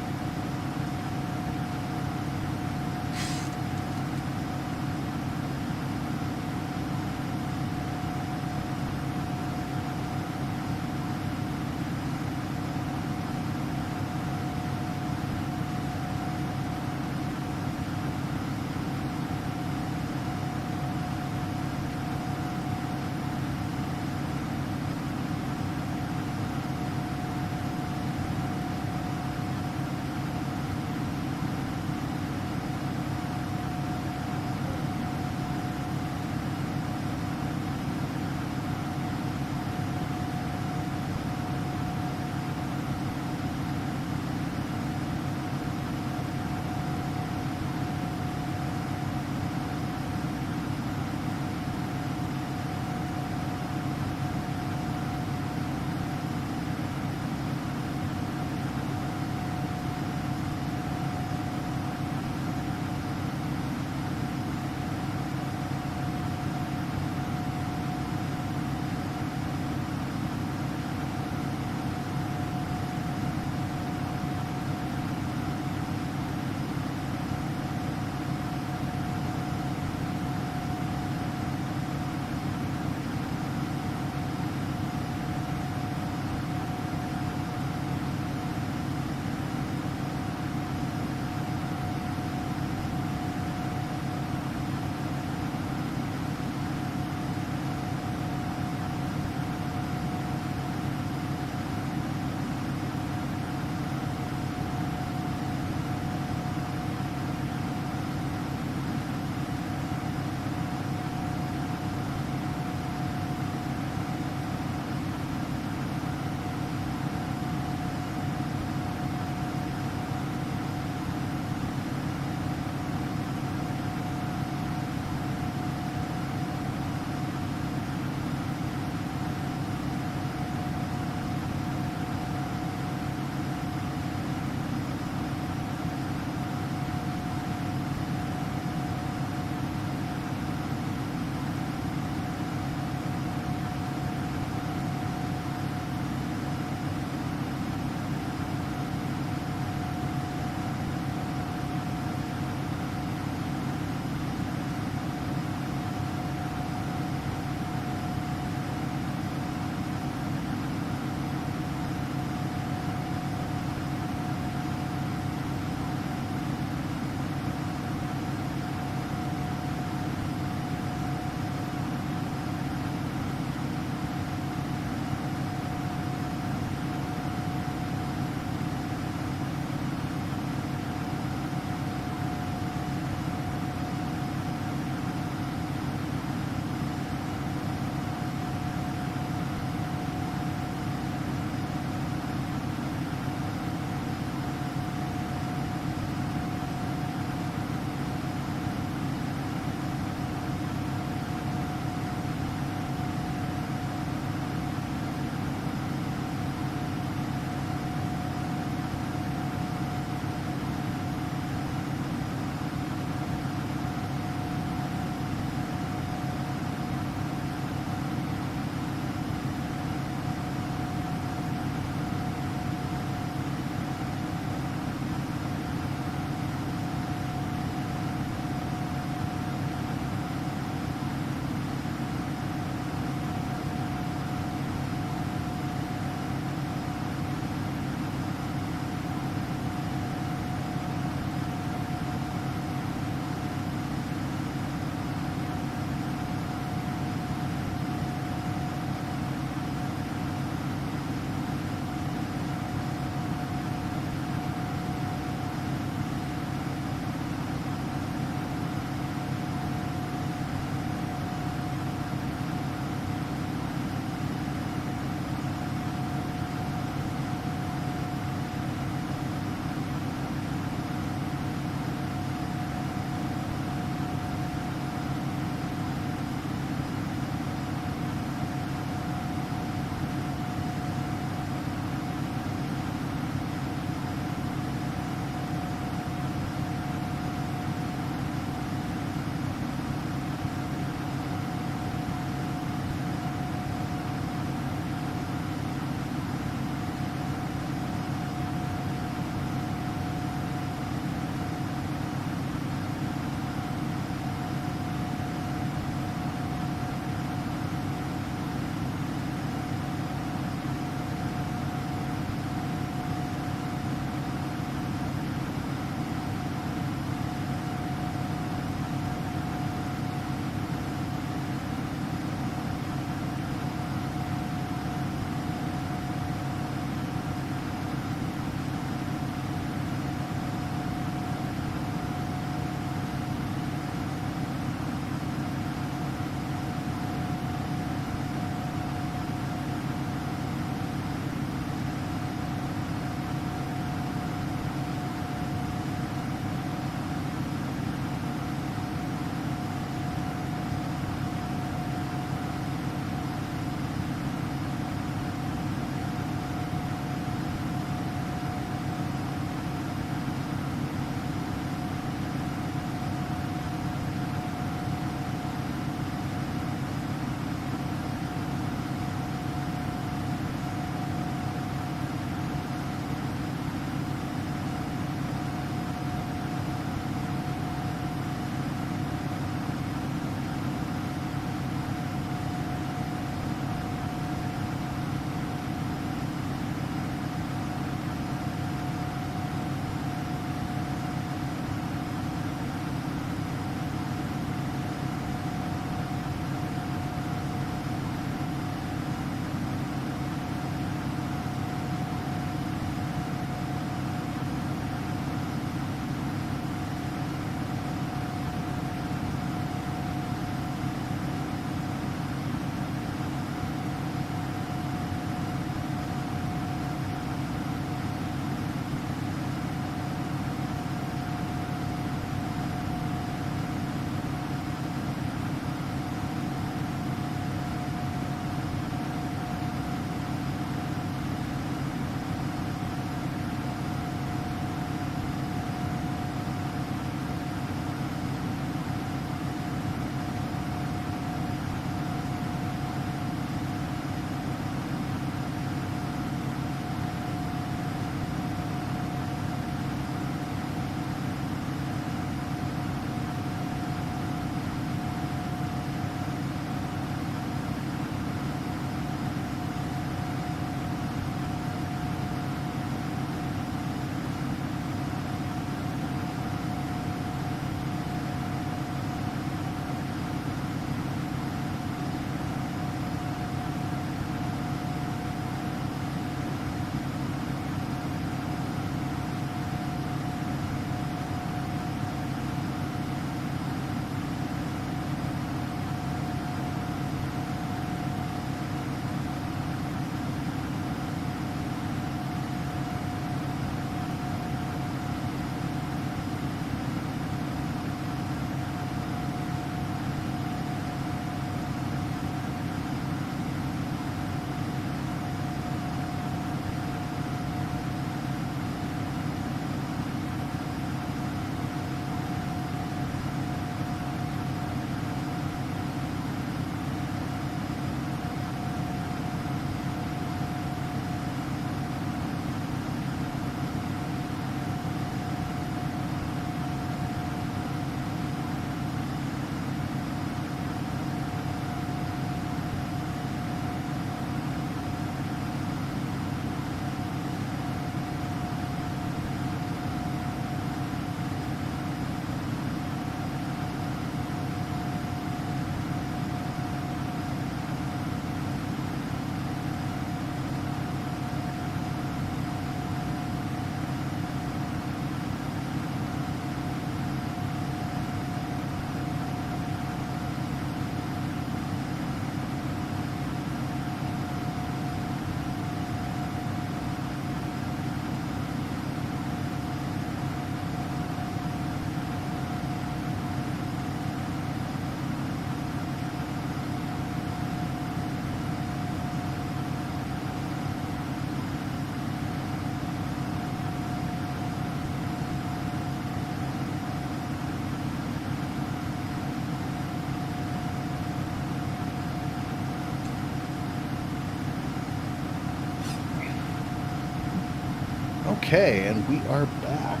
Okay, and we are back.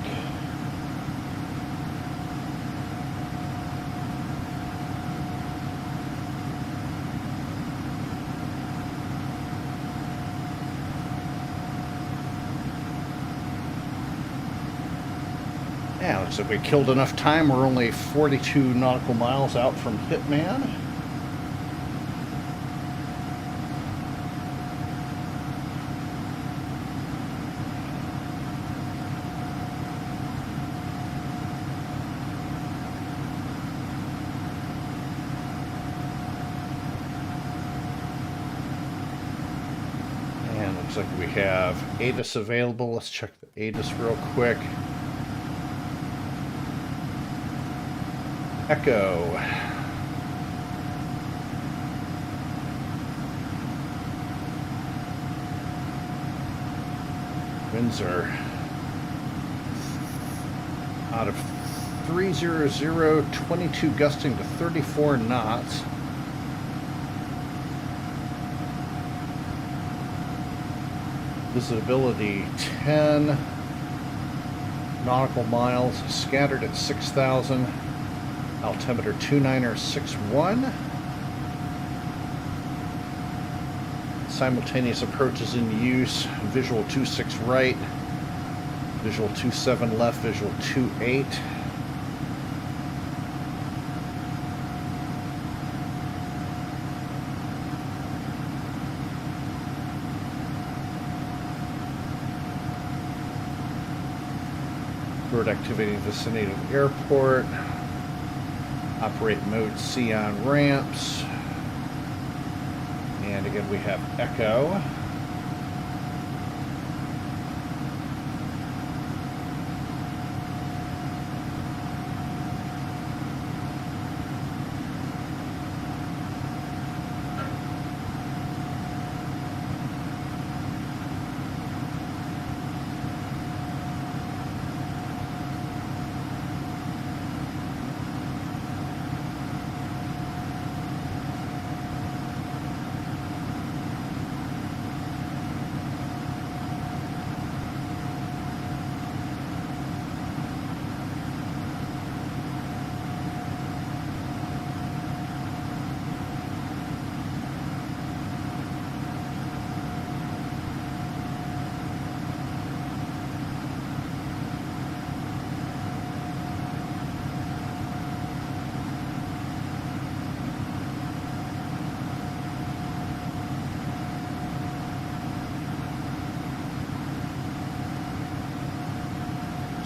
Yeah, looks like we killed enough time. We're only 42 nautical miles out from HITMN. And looks like we have ATIS available. Let's check the ATIS real quick. Echo. Winds are out of 300, 22 gusting to 34 knots. Visibility 10 nautical miles, scattered at 6,000. Altimeter 2961. Simultaneous approaches in use. Visual 26 right. Visual 27 left. Visual 28. Bird activity in the vicinity of the airport. Operate mode C on ramps. And again, we have Echo.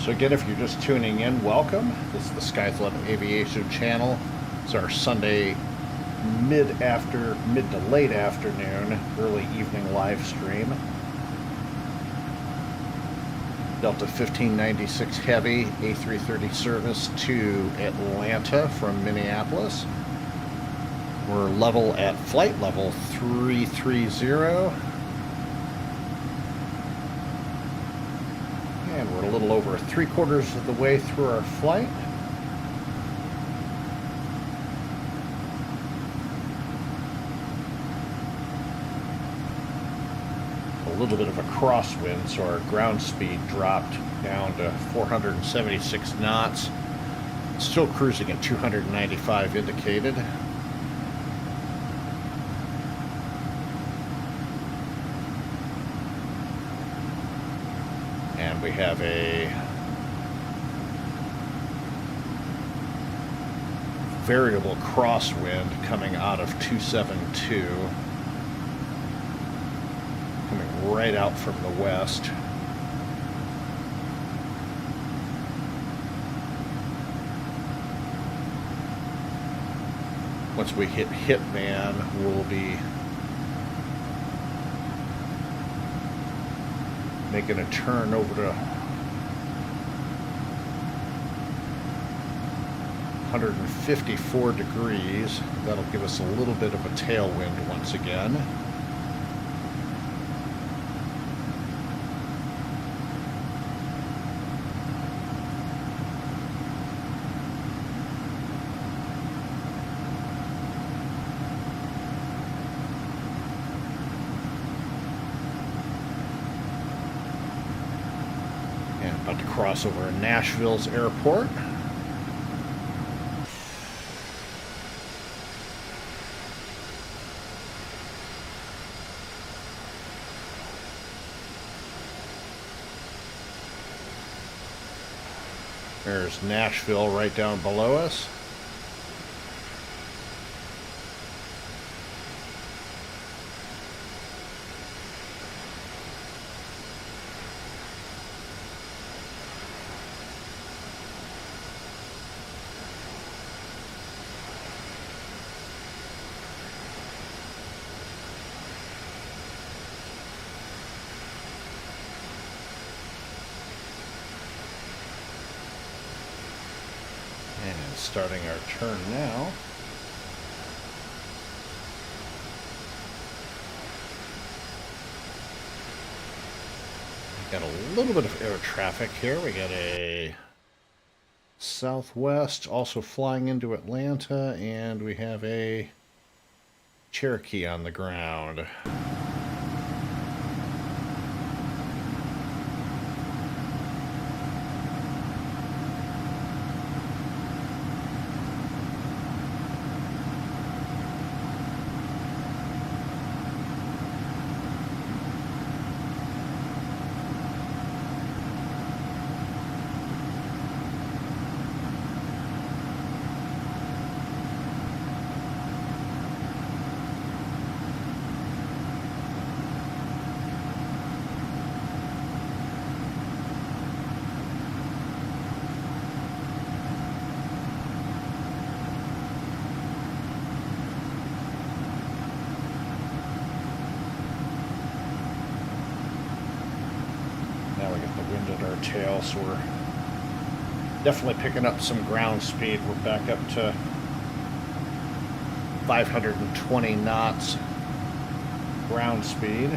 So again, if you're just tuning in, welcome. This is the Skies 11 Aviation channel. It's our Sunday mid to late afternoon, early evening live stream. Delta 1596 Heavy A330 service to Atlanta from Minneapolis. We're level at flight level 330. And we're a little over 3/4 of the way through our flight. A little bit of a crosswind, so our ground speed dropped down to 476 knots. Still cruising at 295 indicated. And we have a variable crosswind coming out of 272, coming right out from the west. Once we hit HITMN, we'll be making a turn over to 154 degrees. That'll give us a little bit of a tailwind once again. About to cross over Nashville's airport. There's Nashville right down below us. And starting our turn now. Got a little bit of air traffic here. We got a Southwest also flying into Atlanta, and we have a Cherokee on the ground. Now we got the wind at our tail, so we're definitely picking up some ground speed. We're back up to 520 knots ground speed.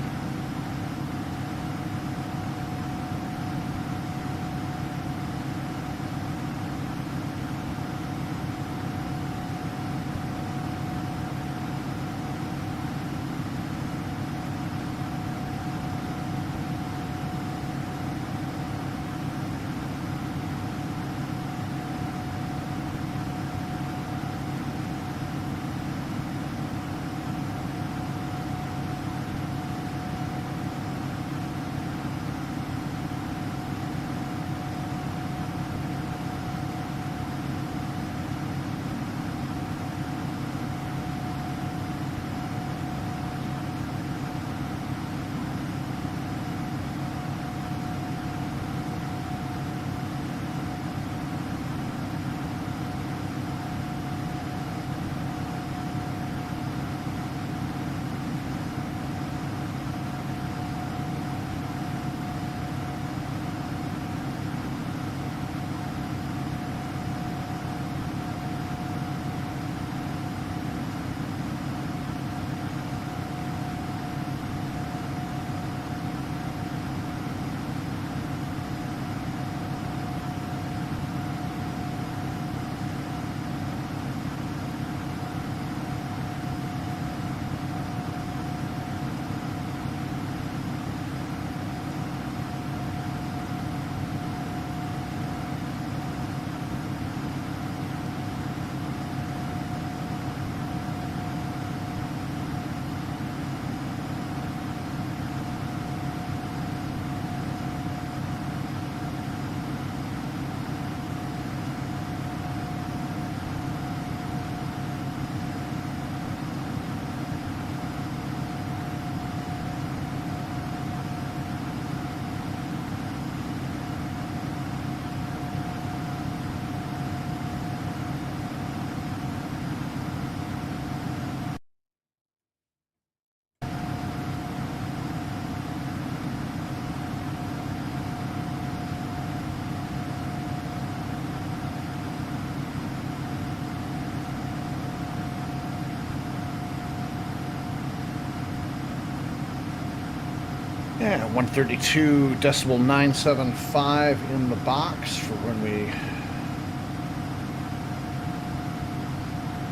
Yeah, 132.975 in the box for when we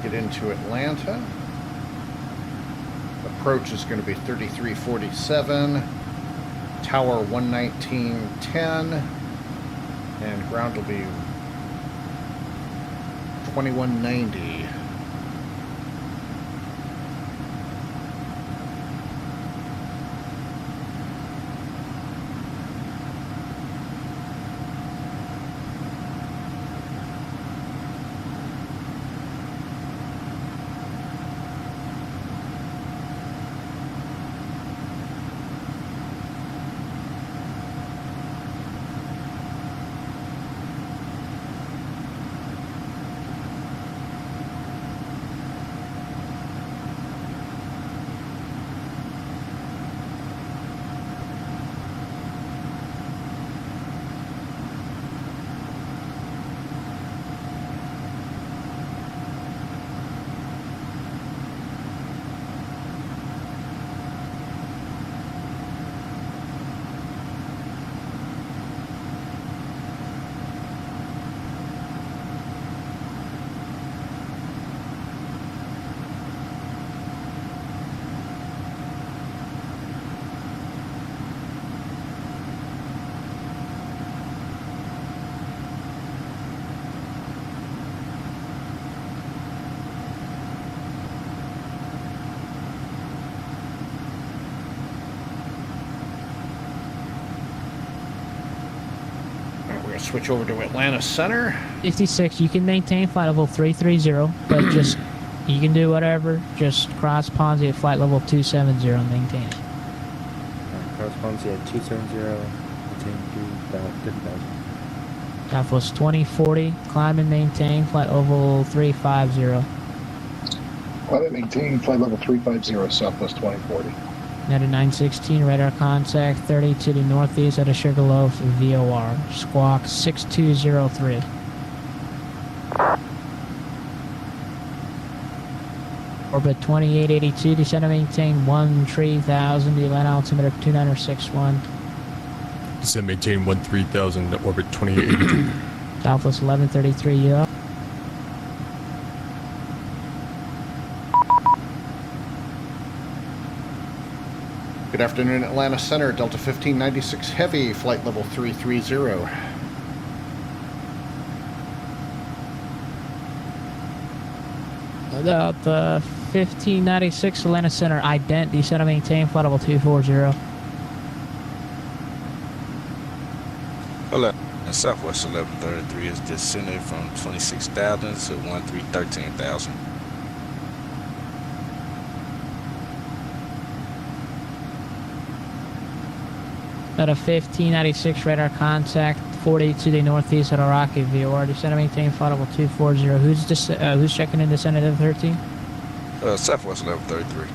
get into Atlanta. Approach is going to be 3347, tower 119.10, And ground will be 2190. Switch over to Atlanta Center. 66, you can maintain flight level 330, but just, you can do whatever, just cross Ponzi at flight level 270 and maintain it. Cross Ponzi at 270, maintain 50,000. Southwest 2040, climb and maintain flight level 350. Climb and maintain flight level 350, Southwest 2040. Net at 916, radar contact 30 to the northeast at a Sugarloaf VOR. Squawk 6203. Orbit 2882, descend and maintain 13,000, the Atlanta altimeter 2961. Descend maintain 13,000, orbit 2882. Southwest 1133 up. Good afternoon, Atlanta Center, Delta 1596 Heavy, flight level 330. Delta 1596 Atlanta Center, ident, descend and maintain flight level 240. Hello. Southwest 1133 is descending from 26,000 to 13,000. At a 1596 radar contact 40 to the northeast at Iraqi VOR. Descend and maintain flight level 240. Who's checking in descent at 13? Southwest 1133.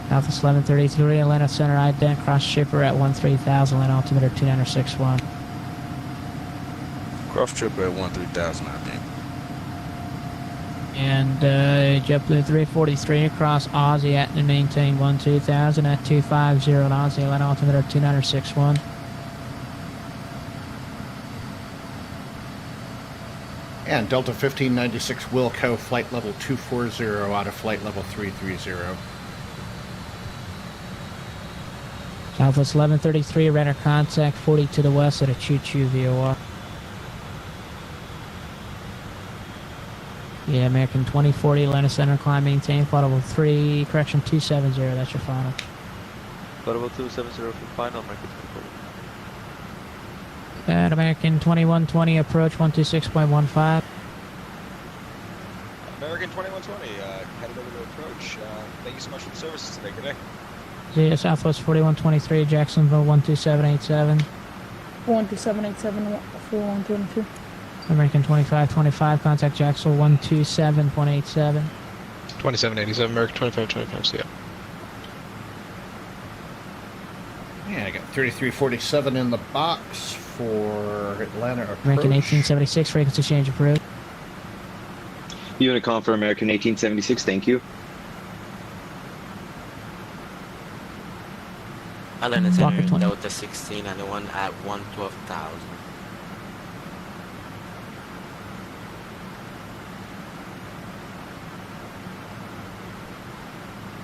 Southwest 1133 Atlanta Center ident, cross shipper at 13,000, land altimeter 2961. Cross tripper at 13,000, I think. And JetBlue 343 across Aussie at and maintain 12,000 at 250 at Aussie, land altimeter 2961. And Delta 1596 Wilco, flight level 240 out of flight level 330. Southwest 1133 radar contact 40 to the west at a Choo-Choo VOR. Yeah, American 2040 Atlanta Center, climb, maintain, flight level 270, that's your final. Flight level 270 for final, American 2040. At American 2120, approach 126.15. American 2120, headed over to approach. Thank you so much for the services today. Good day. Yeah, Southwest 4123, Jacksonville 12787. 12787, 4122. American 2525, contact Jacksonville 127.87. 2787, American 2525, see ya. Yeah, I got 3347 in the box for Atlanta approach. American 1876, frequency change approved. Unicom for American 1876, thank you. Atlanta Center, Delta 16 and the one at 112,000.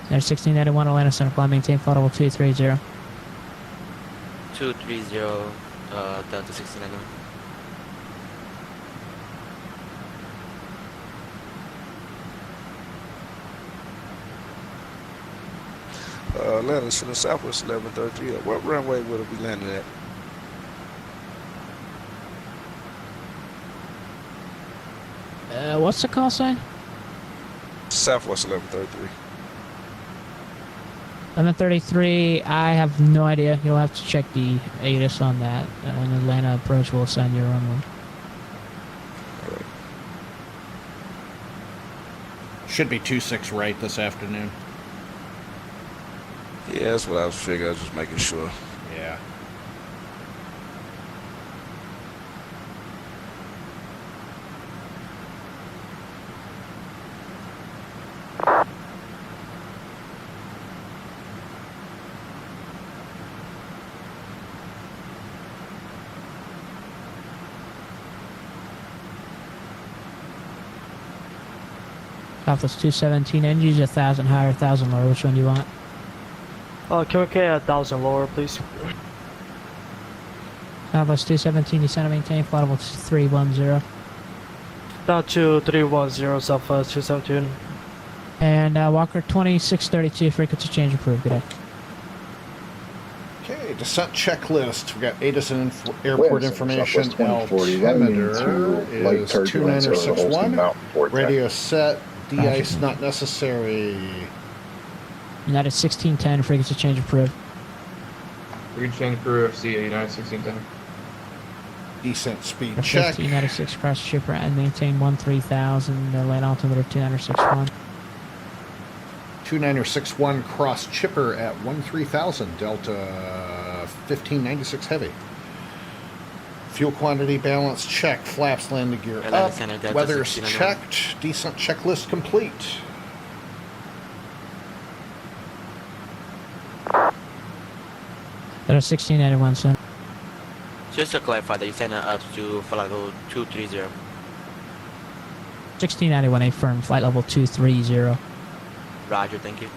There's 1691 Atlanta Center, climb, maintain flight level 230. 230, Delta 1691. Landing to the southwest 1133. What runway will it be landing at? What's the call sign? Southwest 1133. 1133, I have no idea. You'll have to check the ATIS on that. An Atlanta approach will assign your runway. Should be 26 right this afternoon. Yeah, that's what I was figuring. I was just making sure. Yeah. Southwest 217, NG's 1,000 higher, 1,000 lower. Which one do you want? Can we get 1,000 lower, please? Southwest 217, descend and maintain, flight level 310. Down to 310, Southwest 217. And Walker 2632, frequency change approved. Good day. Okay, descent checklist. We got ATIS and airport Winds, information. Southwest 2040, Altimeter light is turbulence over the Holston 2961. Mountain vortex. Radio set. De-ice not necessary. United 1610, frequency change approved. Frequency change approved, CA United 1610. Descent speed check. 1596 cross shipper and maintain 13,000. Land altimeter 2961. 2961 cross chipper at 13,000. Delta 1596 heavy. Fuel quantity balance check. Flaps landing gear up. Weather's checked. Descent checklist complete. That is 1691, son. Just to clarify, you send up to flight level 230. 1691, a firm, flight level 230. Roger, thank you.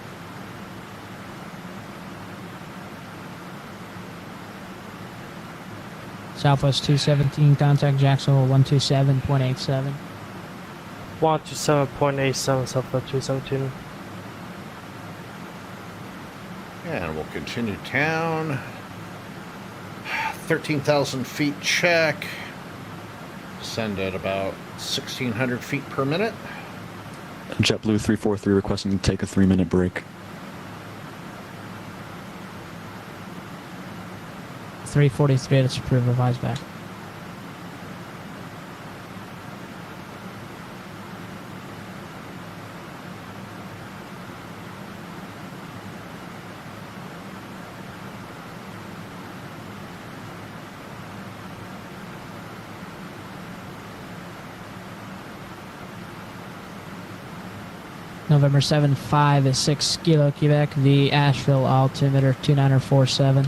Southwest 217, contact Jacksonville 127.87. 127.87, Southwest 217. And we'll continue down. 13,000 feet check. Send at about 1,600 feet per minute. JetBlue 343 requesting to take a 3-minute break. 343, that's approved, revise back. November 75 is 6 Kilo Quebec, the Asheville altimeter 2947.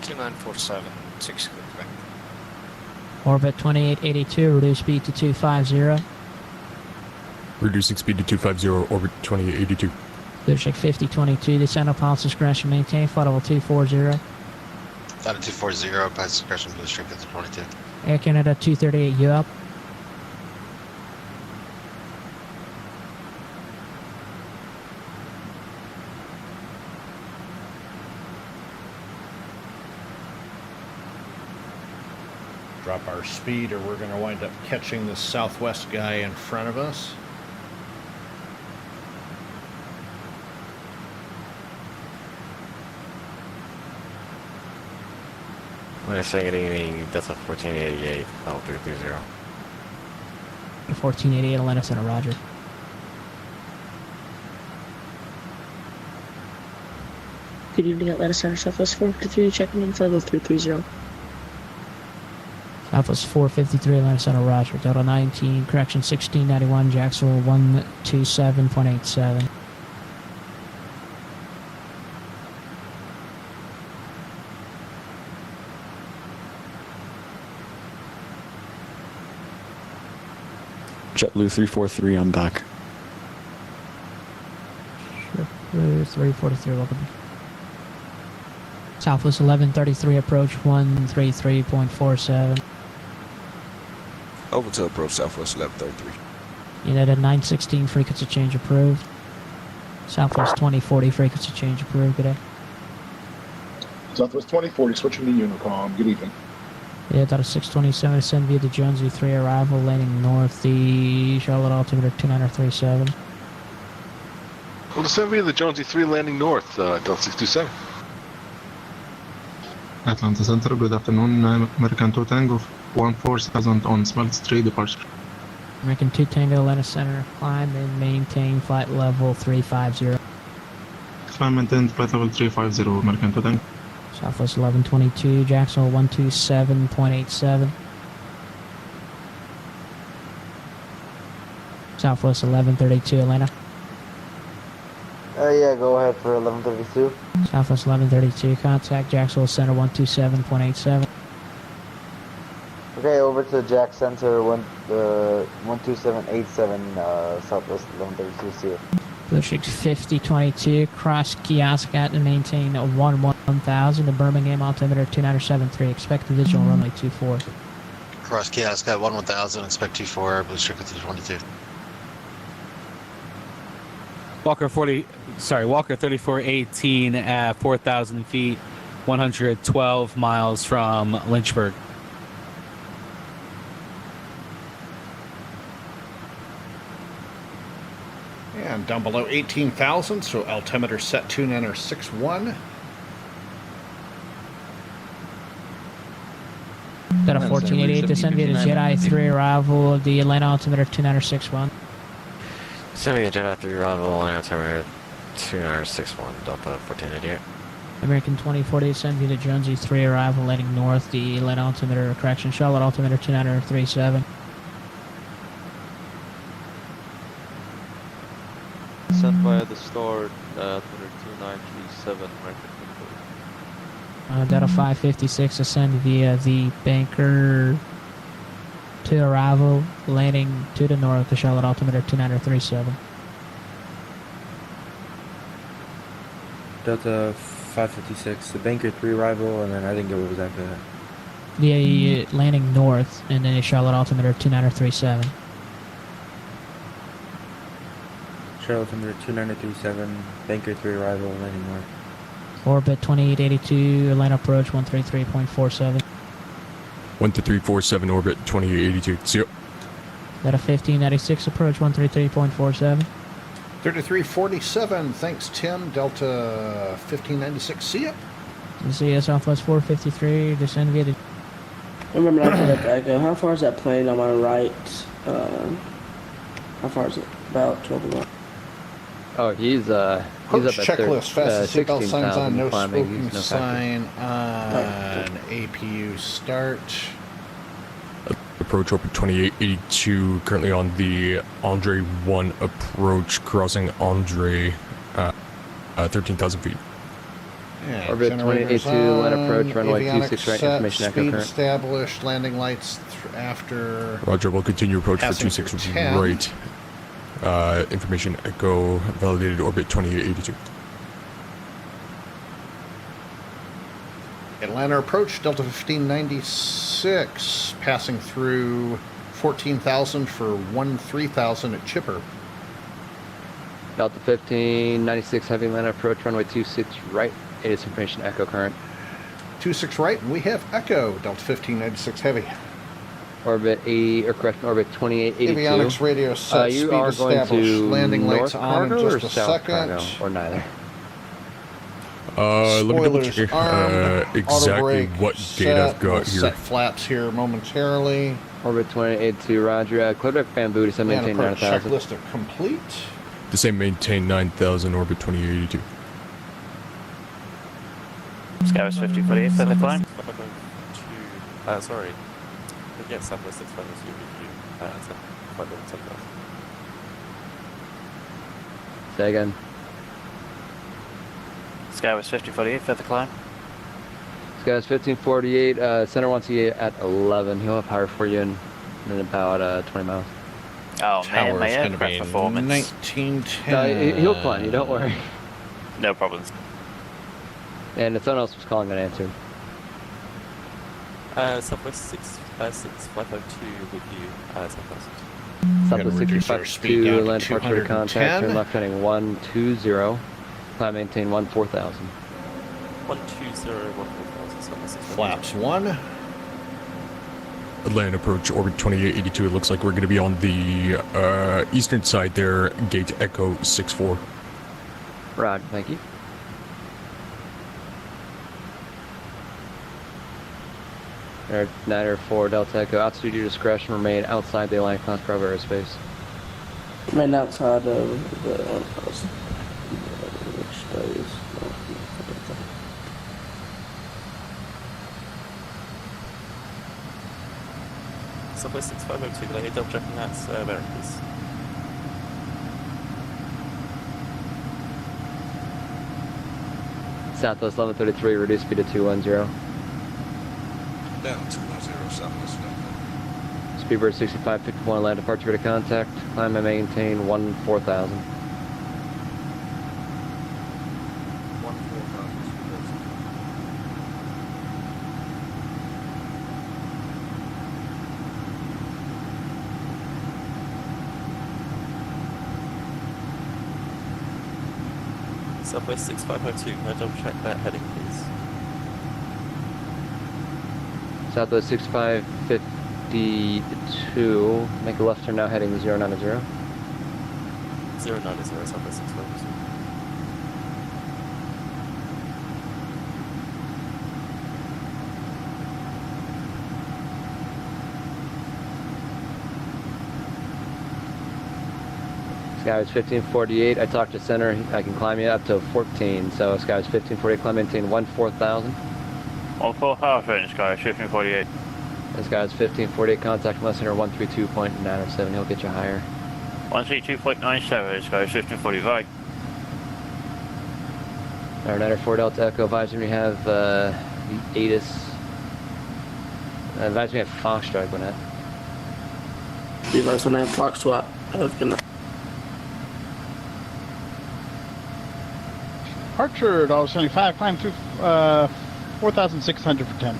2947, 6 Quebec. Orbit 2882, reduce speed to 250. Reducing speed to 250, orbit 2882. Clear check 5022, descend up pilot's discretion, maintain flight level 240. Flight 240, pass discretion, blue stream 5022. Air Canada 238, you up? Drop our speed or we're going to wind up catching this southwest guy in front of us. We're saying good evening, Delta 1488, level 330. 1488, Atlanta Center, roger. Good evening, Atlanta Center, Southwest 453, checking in flight level 330. Southwest 453, Atlanta Center, roger. Delta 19, correction 1691, Jacksonville 127.87. JetBlue 343, I'm back. Sure. 343, welcome. Southwest 1133, approach 133.47. Over to approach Southwest 1133. United 916, frequency change approved. Southwest 2040 frequency change approved. Good day. Southwest 2040, switching to Unicom. Good evening. Yeah, Delta 627, ascend via the Jonesy 3 arrival, landing north, the Charlotte altimeter 2937. Well, descend via the Jonesy 3 landing north, Delta 627. Atlanta Center, good afternoon. American 2 Tango 14000 on Smelts 3 departure. American 2 Tango, Atlanta Center, climb and maintain flight level 350. Climb maintain flight level 350, American 2 Tango. Southwest 1122, Jacksonville 127.87. Southwest 1132, Atlanta. Yeah, go ahead for 1132. Southwest 1132, contact Jacksonville Center 127.87. Okay, over to Jack Center 12787, Southwest 1132, see you. Bushwick 5022, cross Kioskat and maintain 1000 to Birmingham, altimeter 2973, expect visual runway 24. Cross Kiosk at 1000, expect 24, Blue Strict with 22. Walker 3418 at 4,000 feet, 112 miles from Lynchburg. And down below 18,000, so altimeter set tune enter 61. Got a 1488, descend via the Jedi 3 arrival of the Atlanta altimeter 2961. Send me a Jedi 3 arrival, altimeter 2961, Delta 1488. American 2040, descend via the Jonesy 3 arrival, landing north, the Atlanta altimeter, correction, Charlotte altimeter 2937. Sent via the start, altimeter 2937, American 2040. Delta 556, ascend via the Banker to arrival, landing to the north, the Charlotte altimeter 2937. Delta 556, the Banker 3 arrival, and then I think it was after that. The landing north, and then the Charlotte altimeter 2937. Charlotte altimeter 2937, Banker 3 arrival, landing north. Orbit 2882, Atlanta approach 133.47. 12347, orbit 2882. See you. Delta 1596, approach 133.47. 3347, thanks Tim. Delta 1596, see ya. See ya, Southwest 453, descend via the... Remember not to let that go. How far is that plane on my right? How far is it? About 12 miles. Oh, he's up Approach at checklist, fastest seatbelt signs on, no climbing, smoking no sign on, APU start. Approach orbit 2882, currently on the Andre 1 approach, crossing Andre 13,000 feet. Yeah, Orbit 2882, land approach, runway avionics 26 right, set, information echo speed current. established, landing lights after. Roger, we'll continue approach for passing 26 through 10. right. Information echo, validated orbit 2882. Atlanta approach, Delta 1596, passing through 14,000 for 13,000 at Chipper. Delta 1596, heavy land approach, runway 26 right, it is information echo current. 26 right, and we have echo, Delta 1596 heavy. Orbit orbit 2882. Avionics radio set, you speed are going established, to landing north lights on in cargo just or a south second. cargo, or neither? Let me double Spoilers check armed, exactly auto-brake what set. gate I've got We'll here. set flaps here momentarily. Orbit 2882, roger. Clear deck fan booty, so And maintain approach 9000. checklist of complete. The same maintain 9,000, orbit 2882. Skywas 50 for the 8th, the climb. Sorry. Again, Southwest 6 Say again. Skywas 50 for the 8th, the climb. Skywas 1548, center wants you at 11. He'll have higher for you in about 20 miles. Oh man, my Tower's going to aircraft be performance. 1910. No, he'll climb you, don't worry. No problems. And if someone else was calling, I'd answer. Southwest 6 502 with you, Southwest. Southwest reduce our 65 speed to down land to departure to contact, 210. turn left heading 120, climb maintain 14000. 120, 14000, Southwest 65. Flaps 1. Atlanta approach orbit 2882. It looks like we're going to be on the eastern side there, gate Echo 64. Roger, thank you. Air 904 Delta Echo, altitude your discretion, remain outside the Atlantic Class Bravo airspace. Remain outside of the space. Southwest 6502, can I double checking that's bearing, please? Southwest 1133, reduce speed to 210. Down 210, Southwest 11. Speedbird 6551, land departure to contact, climb and maintain 14000. 14000, Southwest 6502, can I double check that heading, please? Southwest 6552, make a left turn now heading 090. 090, Southwest 6502. Skywards 1548, I talked to center, I can climb you up to 14, so Skywards 1548, climb maintain 14000. 14000, Skywards 1548. And Skywards 1548, contact from center 132.907, he'll get you higher. 132.97, Skywards 1545. Our 904 Delta Echo, advising we have the ATIS, advising we have Foxtrot, Gwinnett. Be advised when I have Foxtrot. Departure, $75, climb through 4,600 for 10.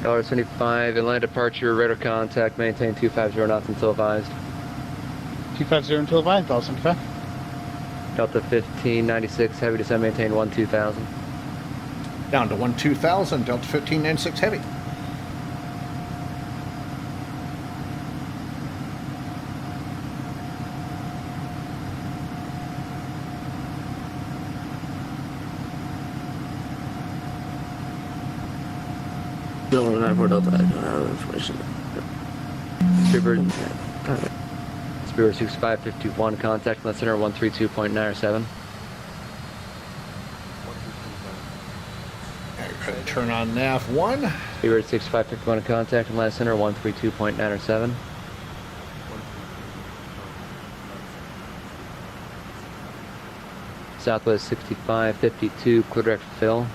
$75, inland departure, radar contact, maintain 250 knots until advised. 250 until advised, $75. Delta 1596, heavy descent, maintain 12000. Down to 12000, Delta 1596 heavy. Don't have Delta, I don't have information. Speedbird 6551, contact from the center 132.97. Turn on nav 1. Speedbird 6551, contact from the center 132.97. Southwest 6552, clear direct fill.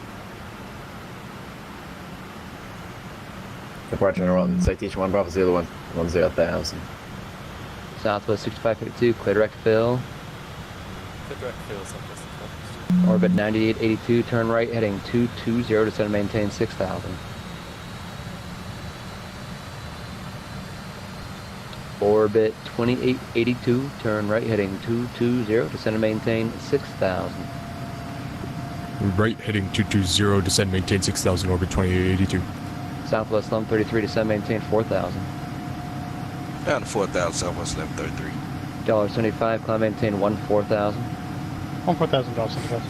Departure number 1, citation 1, Bravo Zulu 1, 10,000. Southwest 6552, clear direct fill. Clear direct fill, Southwest 6552. Orbit 9882, turn right, heading 220, descend and maintain 6000. Orbit 2882, turn right, heading 220, descend and maintain 6000. Right heading 220, descend maintain 6000, orbit 2882. Southwest 1133, descend maintain 4000. Down to 4,000, Southwest 1133. $75, climb maintain 14000. $1,000,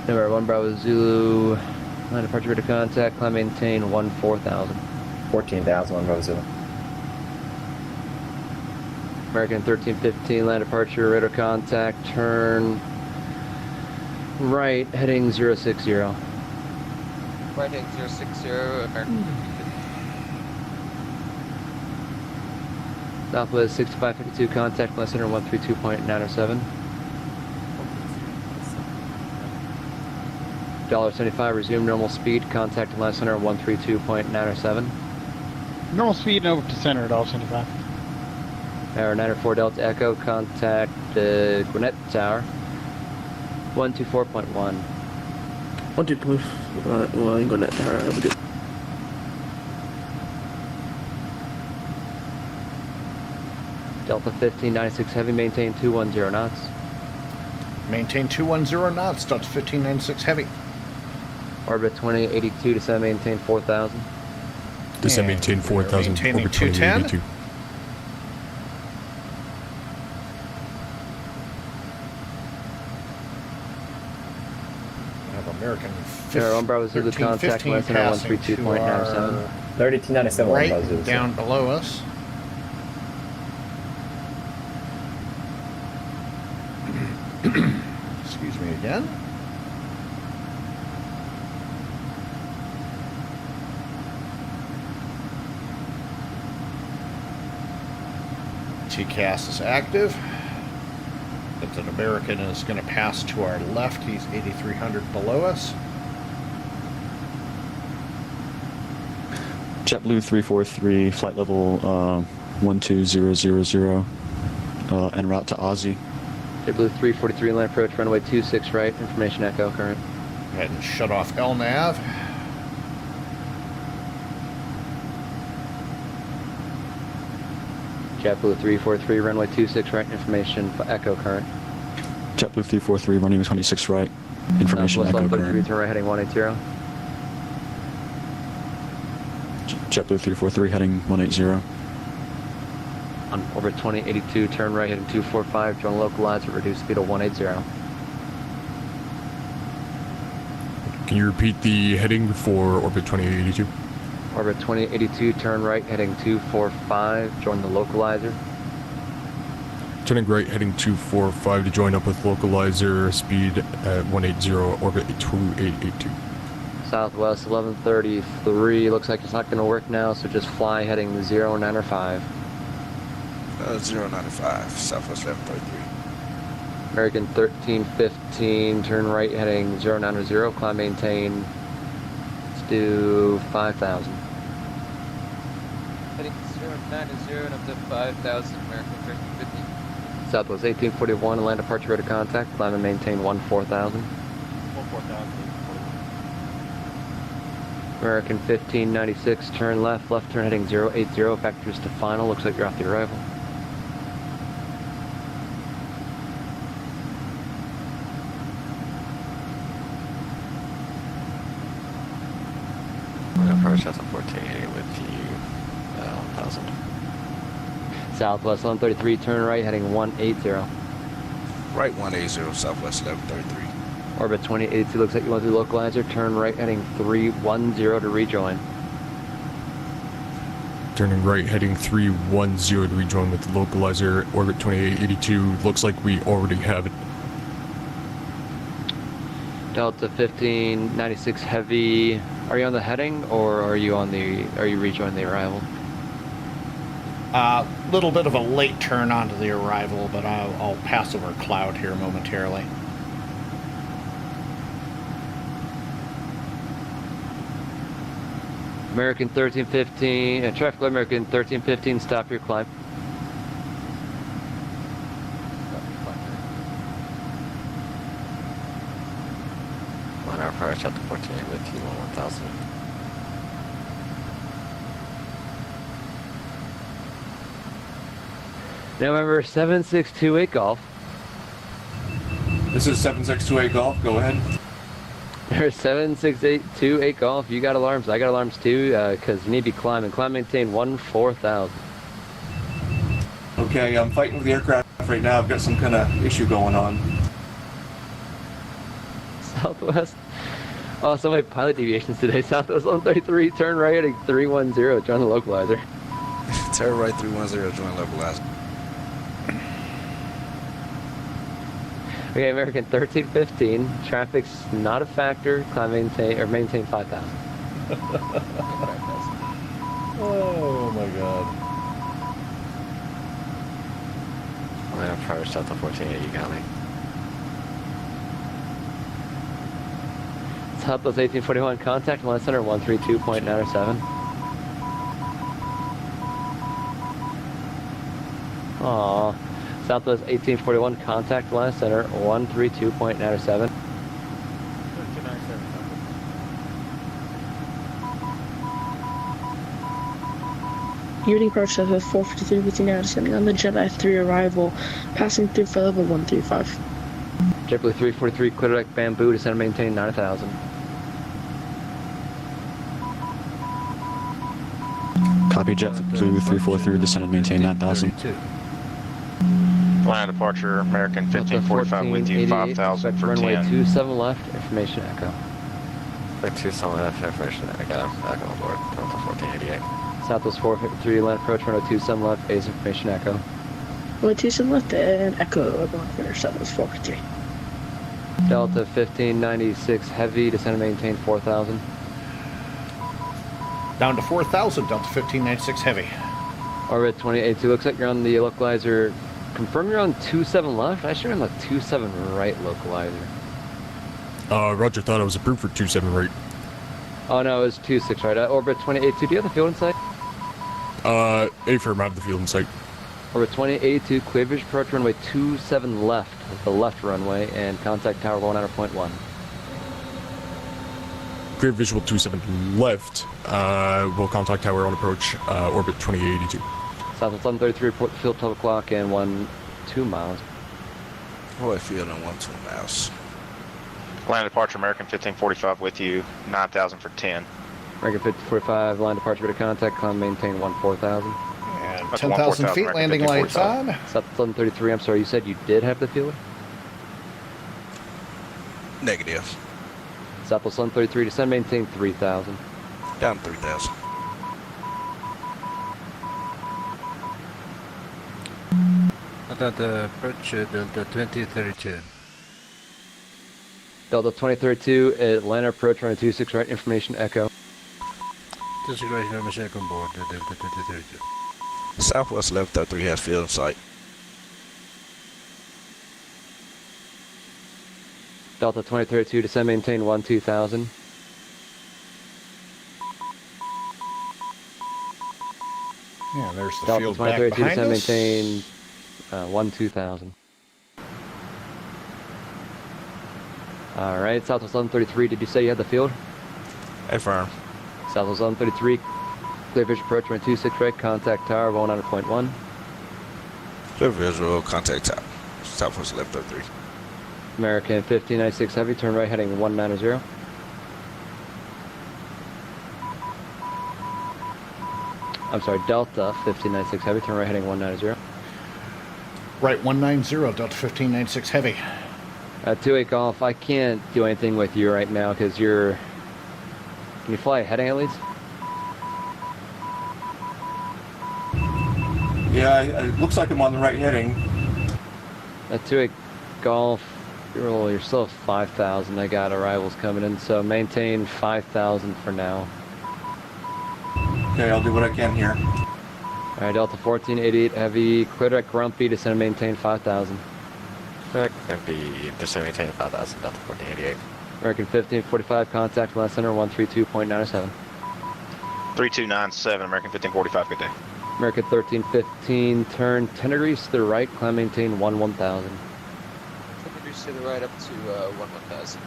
Number 1 Bravo Zulu, line departure to contact, climb maintain 14000. 14,000, 1 Bravo Zulu. American 1315, land departure, radar contact, turn right, heading 060. Right heading 060, American 1315. Southwest 6552, contact from center 132.907. $75, resume normal speed, contact from center 132.907. Normal speed and over to center at $75. Our 904 Delta Echo, contact Gwinnett Tower 124.1. 124, well, I'm going to have a good. Delta 1596 Heavy, maintain 210 knots. Maintain 210 knots, Delta 1596 Heavy. Orbit 2082, descend, maintain 4000. Descend, maintain 4000, maintaining orbit 210. 2082. We have American Sierra 1 Bravo Zulu contact, 1315 less than passing to 132.97. 3297 right, Bravo Zulu. down below us. Excuse me again. TCAS is active. But an American is going to pass to our left. He's 8,300 below us. JetBlue 343, flight level 12000, en route to Aussie. JetBlue 343, land approach, runway 26 right, information echo, current. Go ahead and shut off LNAV. JetBlue 343, runway 26 right, information echo, current. JetBlue 343, running 26 right, information Southwest echo, 133, current. turn right, heading 180. JetBlue 343, heading 180. On orbit 2082, turn right, heading 245, join localizer, reduce speed to 180. Can you repeat the heading for orbit 2082? Orbit 2082, turn right, heading 245, join the localizer. Turning right, heading 245 to join up with localizer, speed at 180, orbit 2882. Southwest 1133, looks like it's not going to work now, so just fly heading 095. 095, Southwest 1133. American 1315, turn right heading 090, climb maintain, let's do 5,000. Heading 090 and up to 5,000, American 1350. Southwest 1841, land departure rate of contact, climb and maintain 14,000. 14,000. American 1596, turn left, left turn heading 080, vectors to final, looks like you're off the arrival. I'm gonna approach at the 1480 with you, 1000. Southwest 133, turn right heading 180. Right 180, Southwest 1133. Orbit 2082, looks like you want to do localizer, turn right heading 310 to rejoin. Turning right, heading 310 to rejoin with the localizer, orbit 2882. Looks like we already have it. Delta 1596 Heavy, are you on the heading or are you rejoining the arrival? Little bit of a late turn onto the arrival, but I'll pass over cloud here momentarily. American 1315, traffic light American 1315, stop your climb. On our approach at the 1480 with you, 1000. November 7628 Golf. This is 7628 Golf, go ahead. There's 7628 Golf, you got alarms, I got alarms too, because you need to be climbing. Climb maintain 14,000. Okay, I'm fighting with the aircraft right now. I've got some kind of issue going on. Southwest. Oh, so many pilot deviations today. Southwest 133, turn right heading 310, join the localizer. Turn right 310, join localizer. Okay, American 1315, traffic's not a factor, climb maintain 5,000. Oh my god. I'm gonna approach at the 1480, you got me. Southwest 1841, contact Land Center 132.97. Aww. Southwest 1841, contact Land Center 132.97. You're the approach of 453 with you now descending on the Jedi 3 arrival, passing through flight level 135. JetBlue 343, clear deck bamboo, descend and maintain 9,000. Copy JetBlue 343, descend and maintain 9,000. Line departure, American 1545 with you, 5,000 for runway 10. 27 left, information echo. Like 27 left, information echo, back on board, Delta 1488. Southwest 453, land approach, runway 27 left, base information echo. Runway 27 left and echo, everyone finish Southwest 453. Delta 1596 heavy, descend and maintain 4,000. Down to 4,000, Delta 1596 heavy. Orbit 282, looks like you're on the localizer. Confirm you're on 27 left? I should be on the 27 right localizer. Roger, thought I was approved for 27 right. Oh no, it was 26 right. Orbit 282, do you have the field in sight? Affirm, I have the field in sight. Orbit 2082, clear vision approach runway 27 left, the left runway, and contact tower 100.1. Clear visual 27 left. We'll contact tower on approach, orbit 2082. Southwest 1133, report the field 12 o'clock and 2 miles. What field and 1-2 miles. Line departure, American 1545 with you, 9,000 for 10. American 5045, line departure, bit of contact, climb, maintain 14,000. And That's 10,000 feet, landing lights on. Southwest 1133, I'm sorry, you said you did have the field? Negative. Southwest 133, descend, maintain 3,000. Down 3,000. Delta approach, Delta 2032. Delta 2032, Atlanta approach, runway 26 right, information echo. Disregard information on board, Delta 2032. Southwest 1133 has field in sight. Delta 2032, descend, maintain 12,000. Yeah, there's the Delta field back 2032, behind descend, us. maintain 12,000. All right, Southwest 1133, did you say you had the field? Affirm. Southwest 1133, clear vision approach, runway 26 right, contact tower 100.1. Clear visual, contact tower. Southwest 1133. American 1596 heavy, turn right heading 190. I'm sorry, Delta 1596 heavy, turn right heading 190. Right, 190, Delta 1596 heavy. 28 Golf, I can't do anything with you right now because you're... Can you fly a heading at least? Yeah, it looks like I'm on the right heading. 28 Golf, you're still at 5,000. I got arrivals coming in, so maintain 5,000 for now. Okay, I'll do what I can here. Alright, Delta 1488 heavy, clear deck grumpy, descend and maintain 5,000. That can be descend and maintain 5,000, Delta 1488. American 1545, contact land center 132.97. 3297, American 1545, good day. American 1315, turn 10 degrees to the right, climb maintain 11,000. 10 degrees to the right up to 11,000.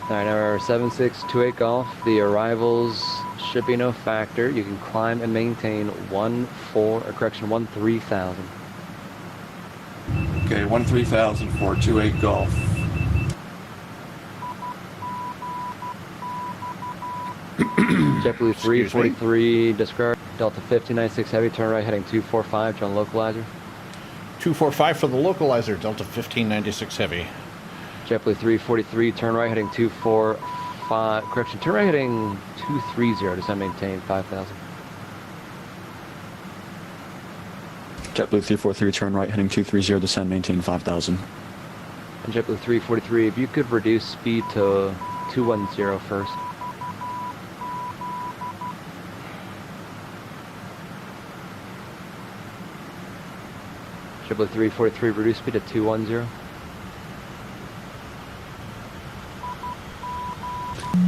Alright, now 7628 Golf, the arrivals should be no factor. You can climb and maintain 13,000. Okay, 13,000 for 28 Golf. JetBlue 343, discard. Delta 1596 heavy, turn right heading 245, John localizer. 245 for the localizer, Delta 1596 heavy. JetBlue 343, turn right heading 245, correction, turn right heading 230, descend maintain 5,000. JetBlue 343, turn right heading 230, descend maintain 5,000. And JetBlue 343, if you could reduce speed to 210 first. JetBlue 343, reduce speed to 210.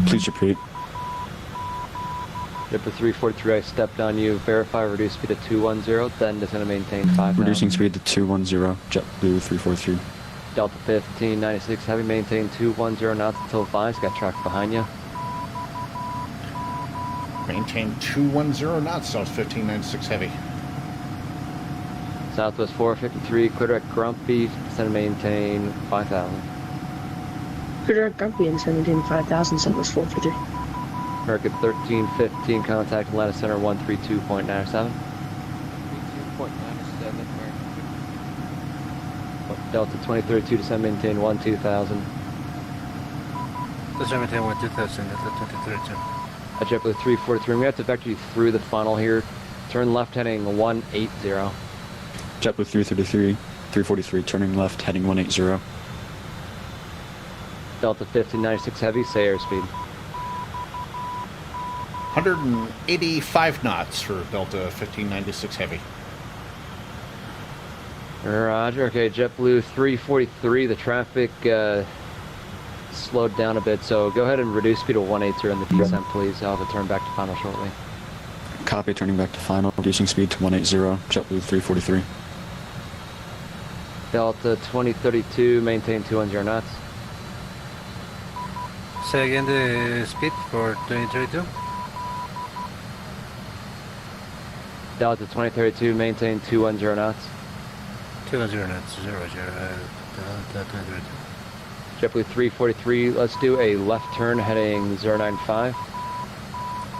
Please repeat. JetBlue 343, I stepped on you. Verify, reduce speed to 210, then descend and maintain 5,000. Reducing speed to 210, JetBlue 343. Delta 1596, heavy, maintain 210 knots until advised. Got traffic behind you. Maintain 210 knots, South 1596 heavy. Southwest 453, clear direct Grumpy, descend and maintain 5,000. Clear direct Grumpy and descend and maintain 5,000, Southwest 453. American 1315, contact Atlanta Center 132.97. 32.97, American. Delta 2032, descend and maintain 12,000. Descend maintain 12,000, Delta 2032. JetBlue 343, we have to vector you through the funnel here. Turn left heading 180. JetBlue 343, turning left, heading 180. Delta 1596 heavy, say airspeed. 185 knots for Delta 1596 heavy. Roger. Okay, JetBlue 343, the traffic slowed down a bit, so go ahead and reduce speed to 180 in the descent, please. I'll have to turn back to final shortly. Copy, turning back to final, reducing speed to 180, JetBlue 343. Delta 2032, maintain 210 knots. Say again the speed for 2032. Delta 2032, maintain 210 knots. 210 knots, 00, Delta 2032. JetBlue 343, let's do a left turn heading 095.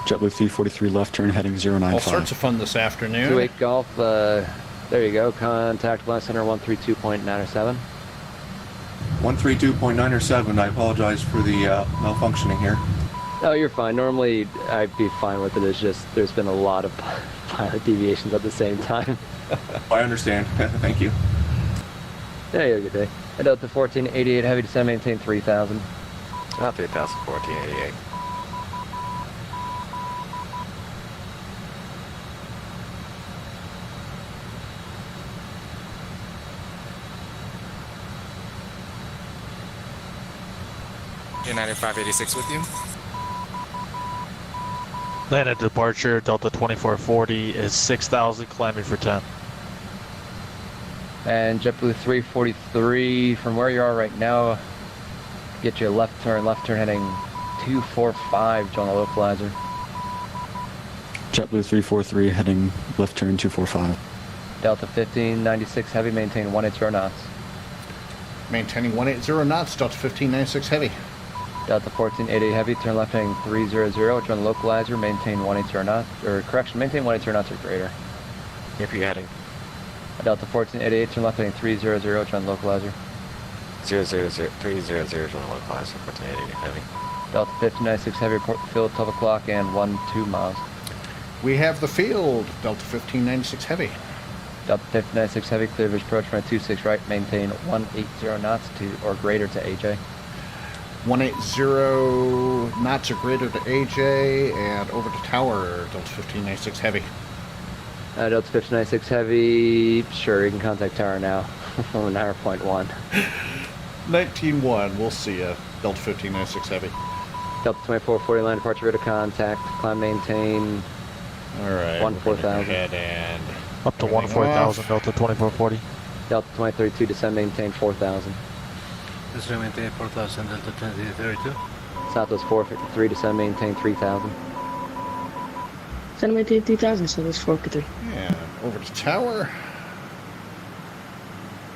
JetBlue 343, left turn heading 095. All sorts of fun this afternoon. 28 Golf, there you go. Contact Atlanta Center 132.97. 132.907. I apologize for the malfunctioning here. Oh, you're fine. Normally, I'd be fine with it. It's just there's been a lot of pilot deviations at the same time. I understand. Thank you. Yeah, you have a good day. Delta 1488, heavy descend, maintain 3,000. About 3,000, 1488. United 586 with you. Atlanta departure, Delta 2440 is 6,000, climbing for 10. And JetBlue 343, from where you are right now, get your left turn heading 245, join the localizer. JetBlue 343, heading left turn 245. Delta 1596 heavy, maintain 180 knots. Maintaining 180 knots, Delta 1596 heavy. Delta 1488 heavy, turn left heading 300, join the localizer, maintain 180 knots, or correction, maintain 180 knots or greater. Yep, you're heading. Delta 1488, turn left heading 300, join the localizer. 000, 300, join the localizer, 1488 heavy. Delta 1596 heavy, report the field 12 o'clock and 12 miles. We have the field, Delta 1596 heavy. Delta 1596 heavy, clear of approach runway 26 right, maintain 180 knots to or greater to AJ. 180 knots or greater to AJ, and over to tower, Delta 1596 heavy. Delta 1596 heavy, sure, you can contact tower now. From an hour point 1. 19-1, we'll see ya, Delta 1596 heavy. Delta 2440 line departure, rate of contact, climb, maintain. Alright, 14,000. head and Up to 14,000, Delta 2440. Delta 2032, descend, maintain 4,000. Descend maintain 4,000, Delta 2032. Southwest 453, descend, maintain 3,000. Descend and maintain 3,000, Southwest 453. Yeah, over to tower.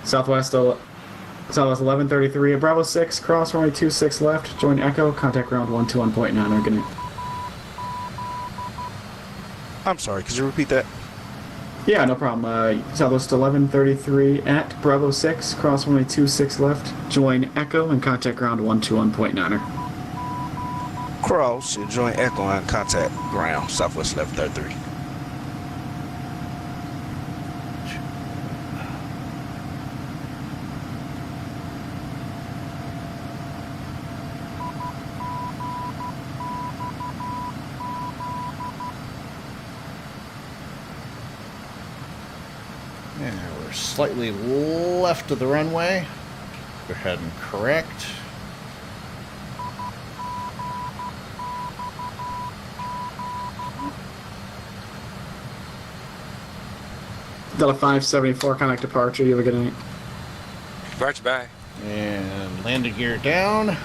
Southwest 1133 at Bravo 6, cross runway 26 left, join Echo, contact ground 121.9, good night. I'm sorry, could you repeat that? Yeah, no problem. Southwest 1133 at Bravo 6, cross runway 26 left, join Echo and contact ground 121.9er. Cross, join Echo and contact ground, Southwest 1133. Yeah, we're slightly left of the runway. Go ahead and correct. Delta 574, contact departure, you have a good night. Departure, bye. And landing gear down.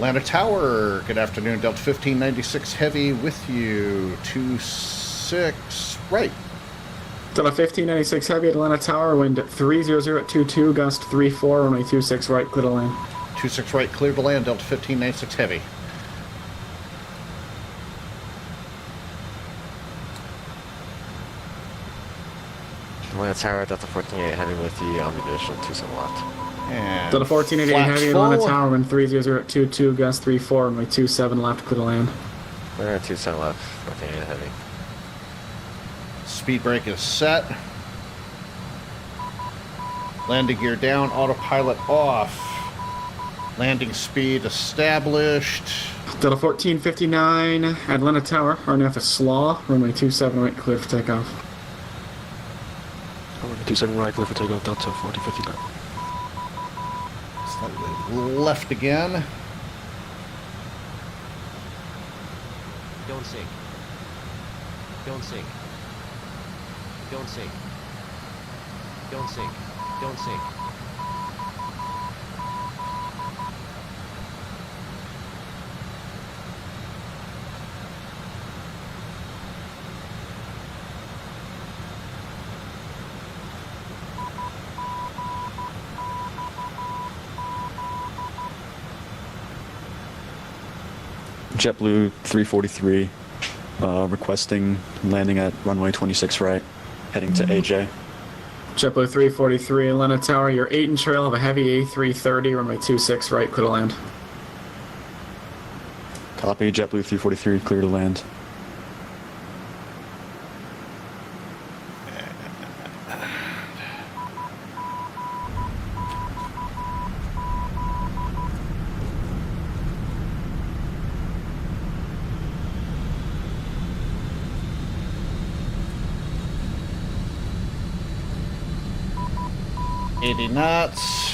Atlanta Tower, good afternoon. Delta 1596 Heavy with you. 26 right. Delta 1596 Heavy, Atlanta Tower, wind at 300 at 22, gust 34, runway 26 right, clear to land. 26 right, clear to land. Delta 1596 Heavy. Atlanta Tower, Delta 148 Heavy with you on the additional 27 left. And Delta 1488 flaps Heavy, Atlanta full. Tower, wind 300 at 22, gust 34, runway 27 left, clear to land. We're at 27 left, 148 Heavy. Speed brake is set. Landing gear down, autopilot off. Landing speed established. Delta 1459, Atlanta Tower, RNF is slaw, runway 27 right, clear for takeoff. Runway 27 right, clear for takeoff, Delta 1459. Slightly left again. Don't sink. Don't sink. Don't sink. Don't sink. Don't sink. JetBlue 343, requesting landing at runway 26 right, heading to AJ. JetBlue 343, Atlanta Tower, you're 8 in trail of a heavy A330, runway 26 right, clear to land. Copy, JetBlue 343, clear to land. Knots.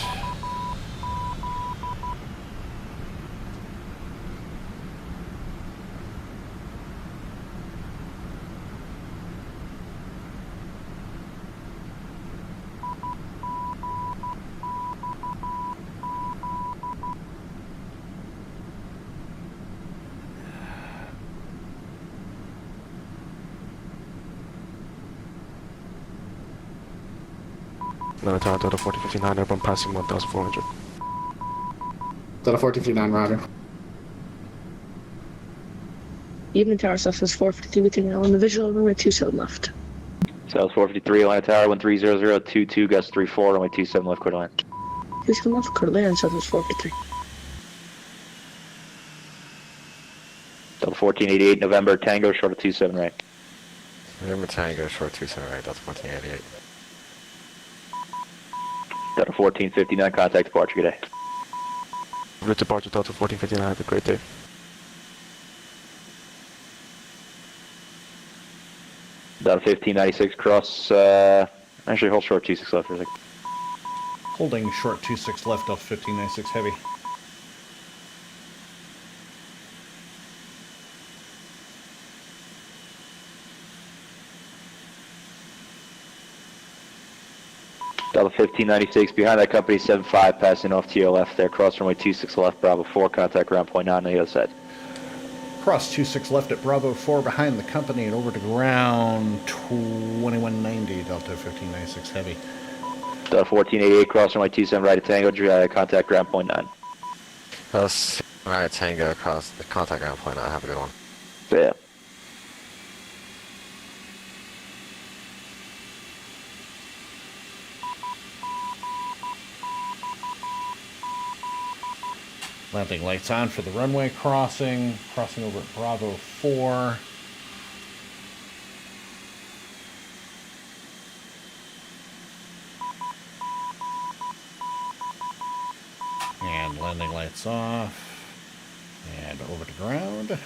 Atlanta Tower, Delta 1459, airborne passing 1,400. Delta 1459, roger. Evening Tower, Southwest 453 with you now on the visual, runway 27 left. South 453, Atlanta Tower, 130022, gust 34, runway 27 left, clear to land. 27 left, clear to land, Southwest 453. Delta 1488, November Tango, short of 27 right. November Tango, short 27 right, Delta 1488. Delta 1459, contact departure, good day. Route departure, Delta 1459, have a great day. Delta 1596, cross, actually hold short 26 left for a second. Holding short 26 left off 1596 Heavy. Delta 1596, behind that company 75, passing off to your left there, cross runway 26 left, Bravo 4, contact ground point 9 on the other side. Cross 26 left at Bravo 4 behind the company and over to ground 2190 Delta 1596 Heavy. Delta 1488, cross runway 27 right at Tango, contact ground point 9. Right, Tango, across the contact ground point 9, have a good one. Yeah. Landing lights on for the runway crossing over at Bravo 4. And landing lights off. And over to ground.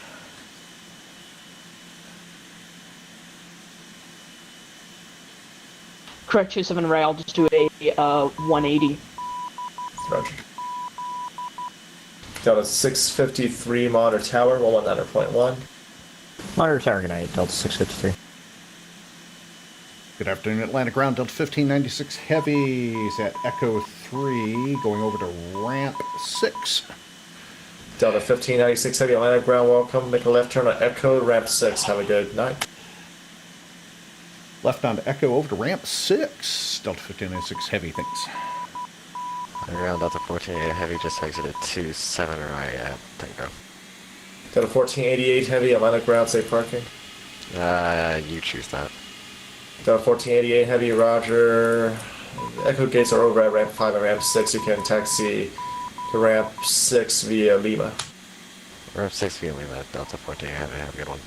Correct, 27 right, I'll just do a 180. Roger. Delta 653 Monitor Tower, 119.1. Monitor Tower, good night, Delta 653. Good afternoon, Atlanta ground, Delta 1596 Heavy is at Echo 3, going over to ramp 6. Delta 1596 Heavy, Atlanta ground welcome. Make a left turn on Echo, ramp 6. Have a good night. Left on Echo over to ramp 6. Delta 1596 Heavy, thanks. Ground Delta 1488 Heavy just exited 27 right at Tango. Delta 1488 Heavy, Atlanta ground, safe parking. You choose that. Delta 1488 Heavy, roger. Echo gates are over at ramp 5 and ramp 6. You can taxi to ramp 6 via Lima. Ramp 6 via Lima, Delta 14 Heavy, have a good one.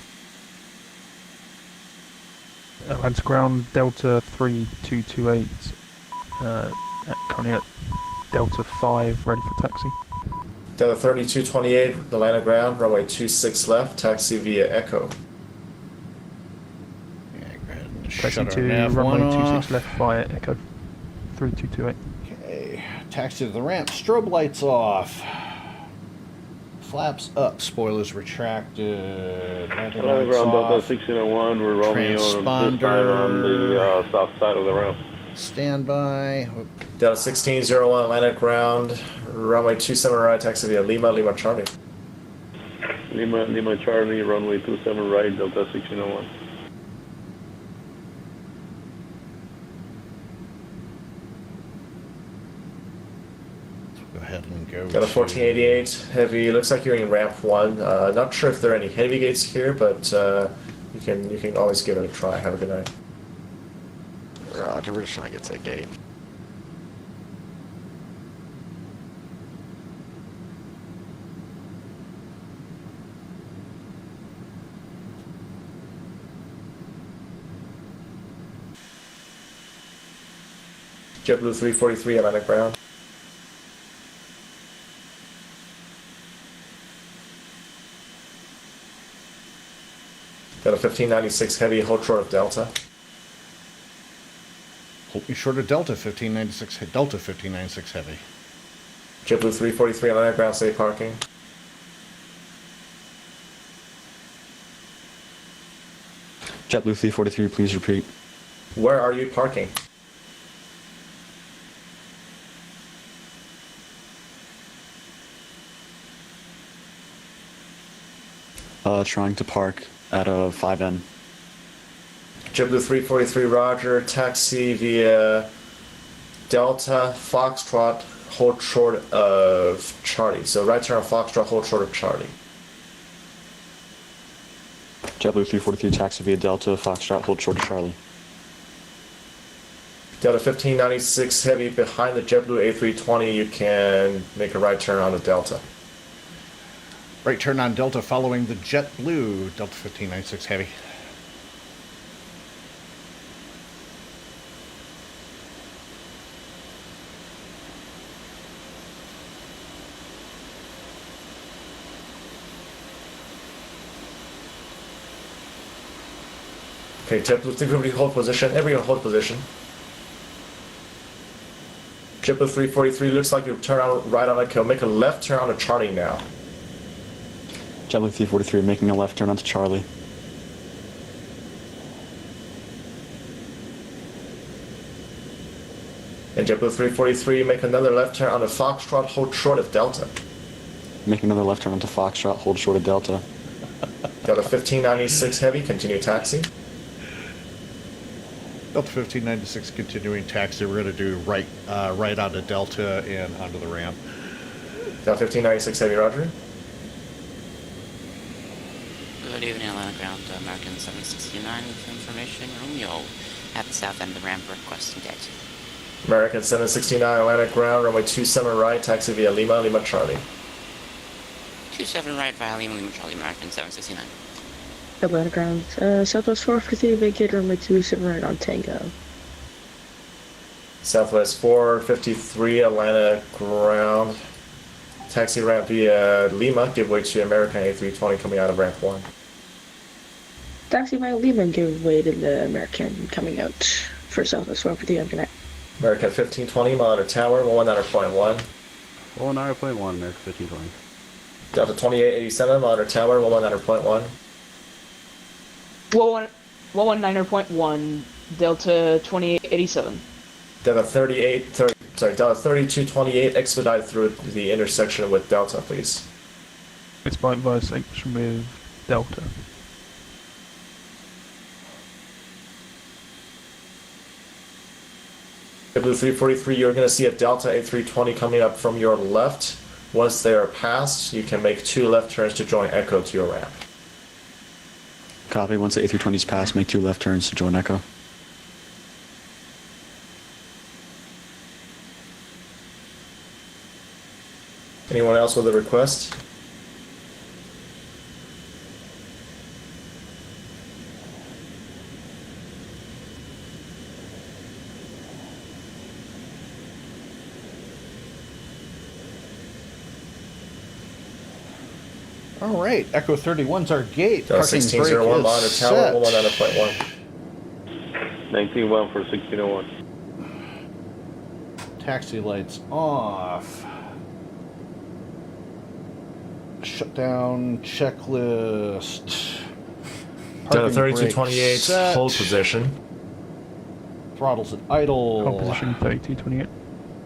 Atlanta ground, Delta 3228, currently at Delta 5, ready for taxi. Delta 3228, Atlanta ground, runway 26 left, taxi via Echo. Taxi to runway 26 left via Echo 3228. Okay, taxi to the ramp, strobe lights off. Flaps up, spoilers retracted. Atlanta ground Delta 1601, we're rolling on the south side of the ramp. Standby. Delta 1601, Atlanta ground, runway 27 right, taxi via Lima, Lima Charlie. Lima Charlie, runway 27 right, Delta 1601. Go ahead and go. Delta 1488 Heavy, looks like you're in ramp 1. Not sure if there are any heavy gates here, but you can always give it a try. Have a good night. Roger, we're just trying to get to the gate. JetBlue 343, Atlanta ground. Delta 1596 Heavy, hold short of Delta. Hold me short of Delta 1596, Delta 1596 Heavy. JetBlue 343, Atlanta ground, safe parking. JetBlue 343, please repeat. Where are you parking? Trying to park at a 5N. JetBlue 343, roger. Taxi via Delta Foxtrot, hold short of Charlie. So right turn on Foxtrot, hold short of Charlie. JetBlue 343, taxi via Delta Foxtrot, hold short of Charlie. Delta 1596 Heavy, behind the JetBlue A320, you can make a right turn on the Delta. Right turn on Delta following the JetBlue, Delta 1596 Heavy. Okay, JetBlue 350, hold position. Everyone hold position. JetBlue 343, looks like you turn out right on Echo. Make a left turn on the Charlie now. JetBlue 343, making a left turn onto Charlie. And JetBlue 343, make another left turn on the Foxtrot, hold short of Delta. Making another left turn onto Foxtrot, hold short of Delta. Delta 1596 Heavy, continue taxi. Delta 1596 continuing taxi. We're going to do right onto Delta and onto the ramp. Delta 1596 Heavy, roger. Good evening, Atlanta ground, American 769 with information. Romeo at the south end of the ramp requesting taxi. American 769 Atlanta ground, runway 27 right, taxi via Lima, Lima Charlie. 27 right via Lima, Lima Charlie, American 769. Atlanta ground, Southwest 453, vacate runway 27 right on Tango. Southwest 453 Atlanta ground, taxi ramp via Lima, give way to American A320 coming out of ramp 1. Taxi via Lima and give way to the American coming out for Southwest 453 on connect. American 1520, monitor tower, 119.1. 119.1, American 1520. Delta 2887, monitor tower, 119.1. 119.1, Delta 2887. Delta 3228, expedite through the intersection with Delta, please. It's by via section with Delta. JetBlue 343, you're going to see a Delta A320 coming up from your left. Once they are passed, you can make 2 left turns to join Echo to your ramp. Copy. Once the A320 is passed, make 2 left turns to join Echo. Anyone else with a request? All right, Echo 31's our gate. Delta Parking 1601, brake monitor is tower, set. 119.1. 19-1 for 1601. Taxi lights off. Shutdown checklist. Delta Parking brake 3228, set. hold position. Throttles at idle. Hold position 3228.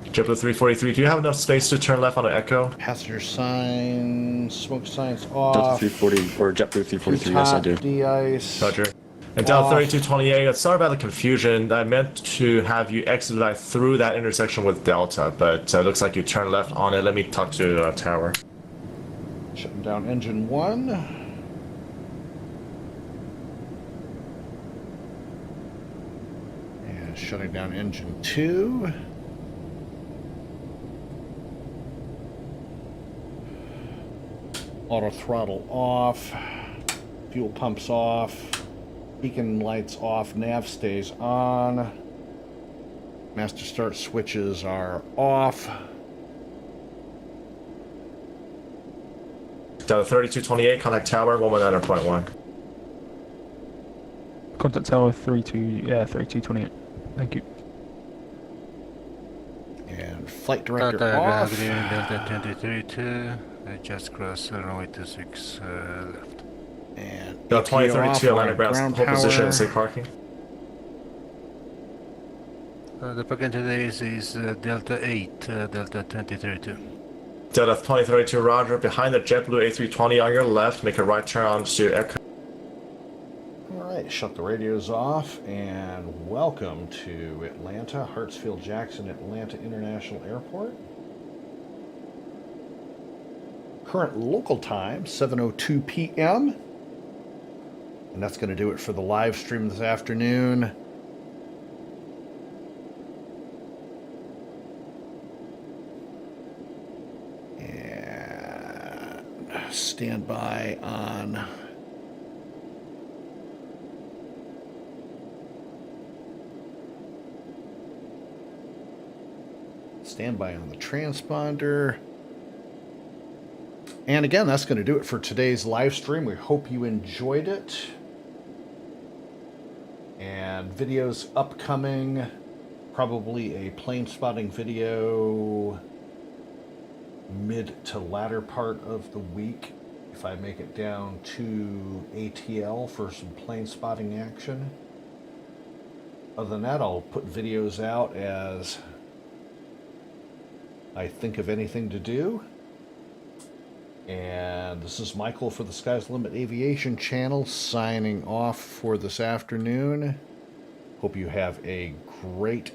JetBlue 343, do you have enough space to turn left on an Echo? Passenger signs, smoke signs Delta off. 340 or JetBlue 343, yes I do. De-ice. Roger. And Delta Off. 3228, sorry about the confusion. I meant to have you exit through that intersection with Delta, but it looks like you turned left on it. Let me talk to Tower. Shutting down engine 1. And shutting down engine 2. Auto throttle off. Fuel pumps off. Beacon lights off. Nav stays on. Master start switches are off. Delta 3228, contact Tower, 119.1. Contact tower 3228. Thank you. And flight director Delta off. Delta 232, just cross runway 26 left. And Delta ATO 2032, off, Atlanta ground ground hold position power. and safe parking. The parking today is Delta 8, Delta 2032. Delta 2032, roger. Behind the JetBlue A320 on your left, make a right turn onto Echo. Alright, shut the radios off and welcome to Atlanta, Hartsfield-Jackson Atlanta International Airport. Current local time, 7:02 p.m. And that's going to do it for the live stream this afternoon. And stand by on the transponder. And again, that's going to do it for today's live stream. We hope you enjoyed it. And videos upcoming, probably a plane spotting video mid to latter part of the week, if I make it down to ATL for some plane spotting action. Other than that, I'll put videos out as I think of anything to do. And this is Michael for the Sky's the Limit Aviation channel signing off for this afternoon. Hope you have a great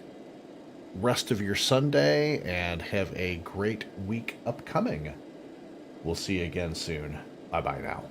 rest of your Sunday and have a great week upcoming. We'll see you again soon. Bye-bye now.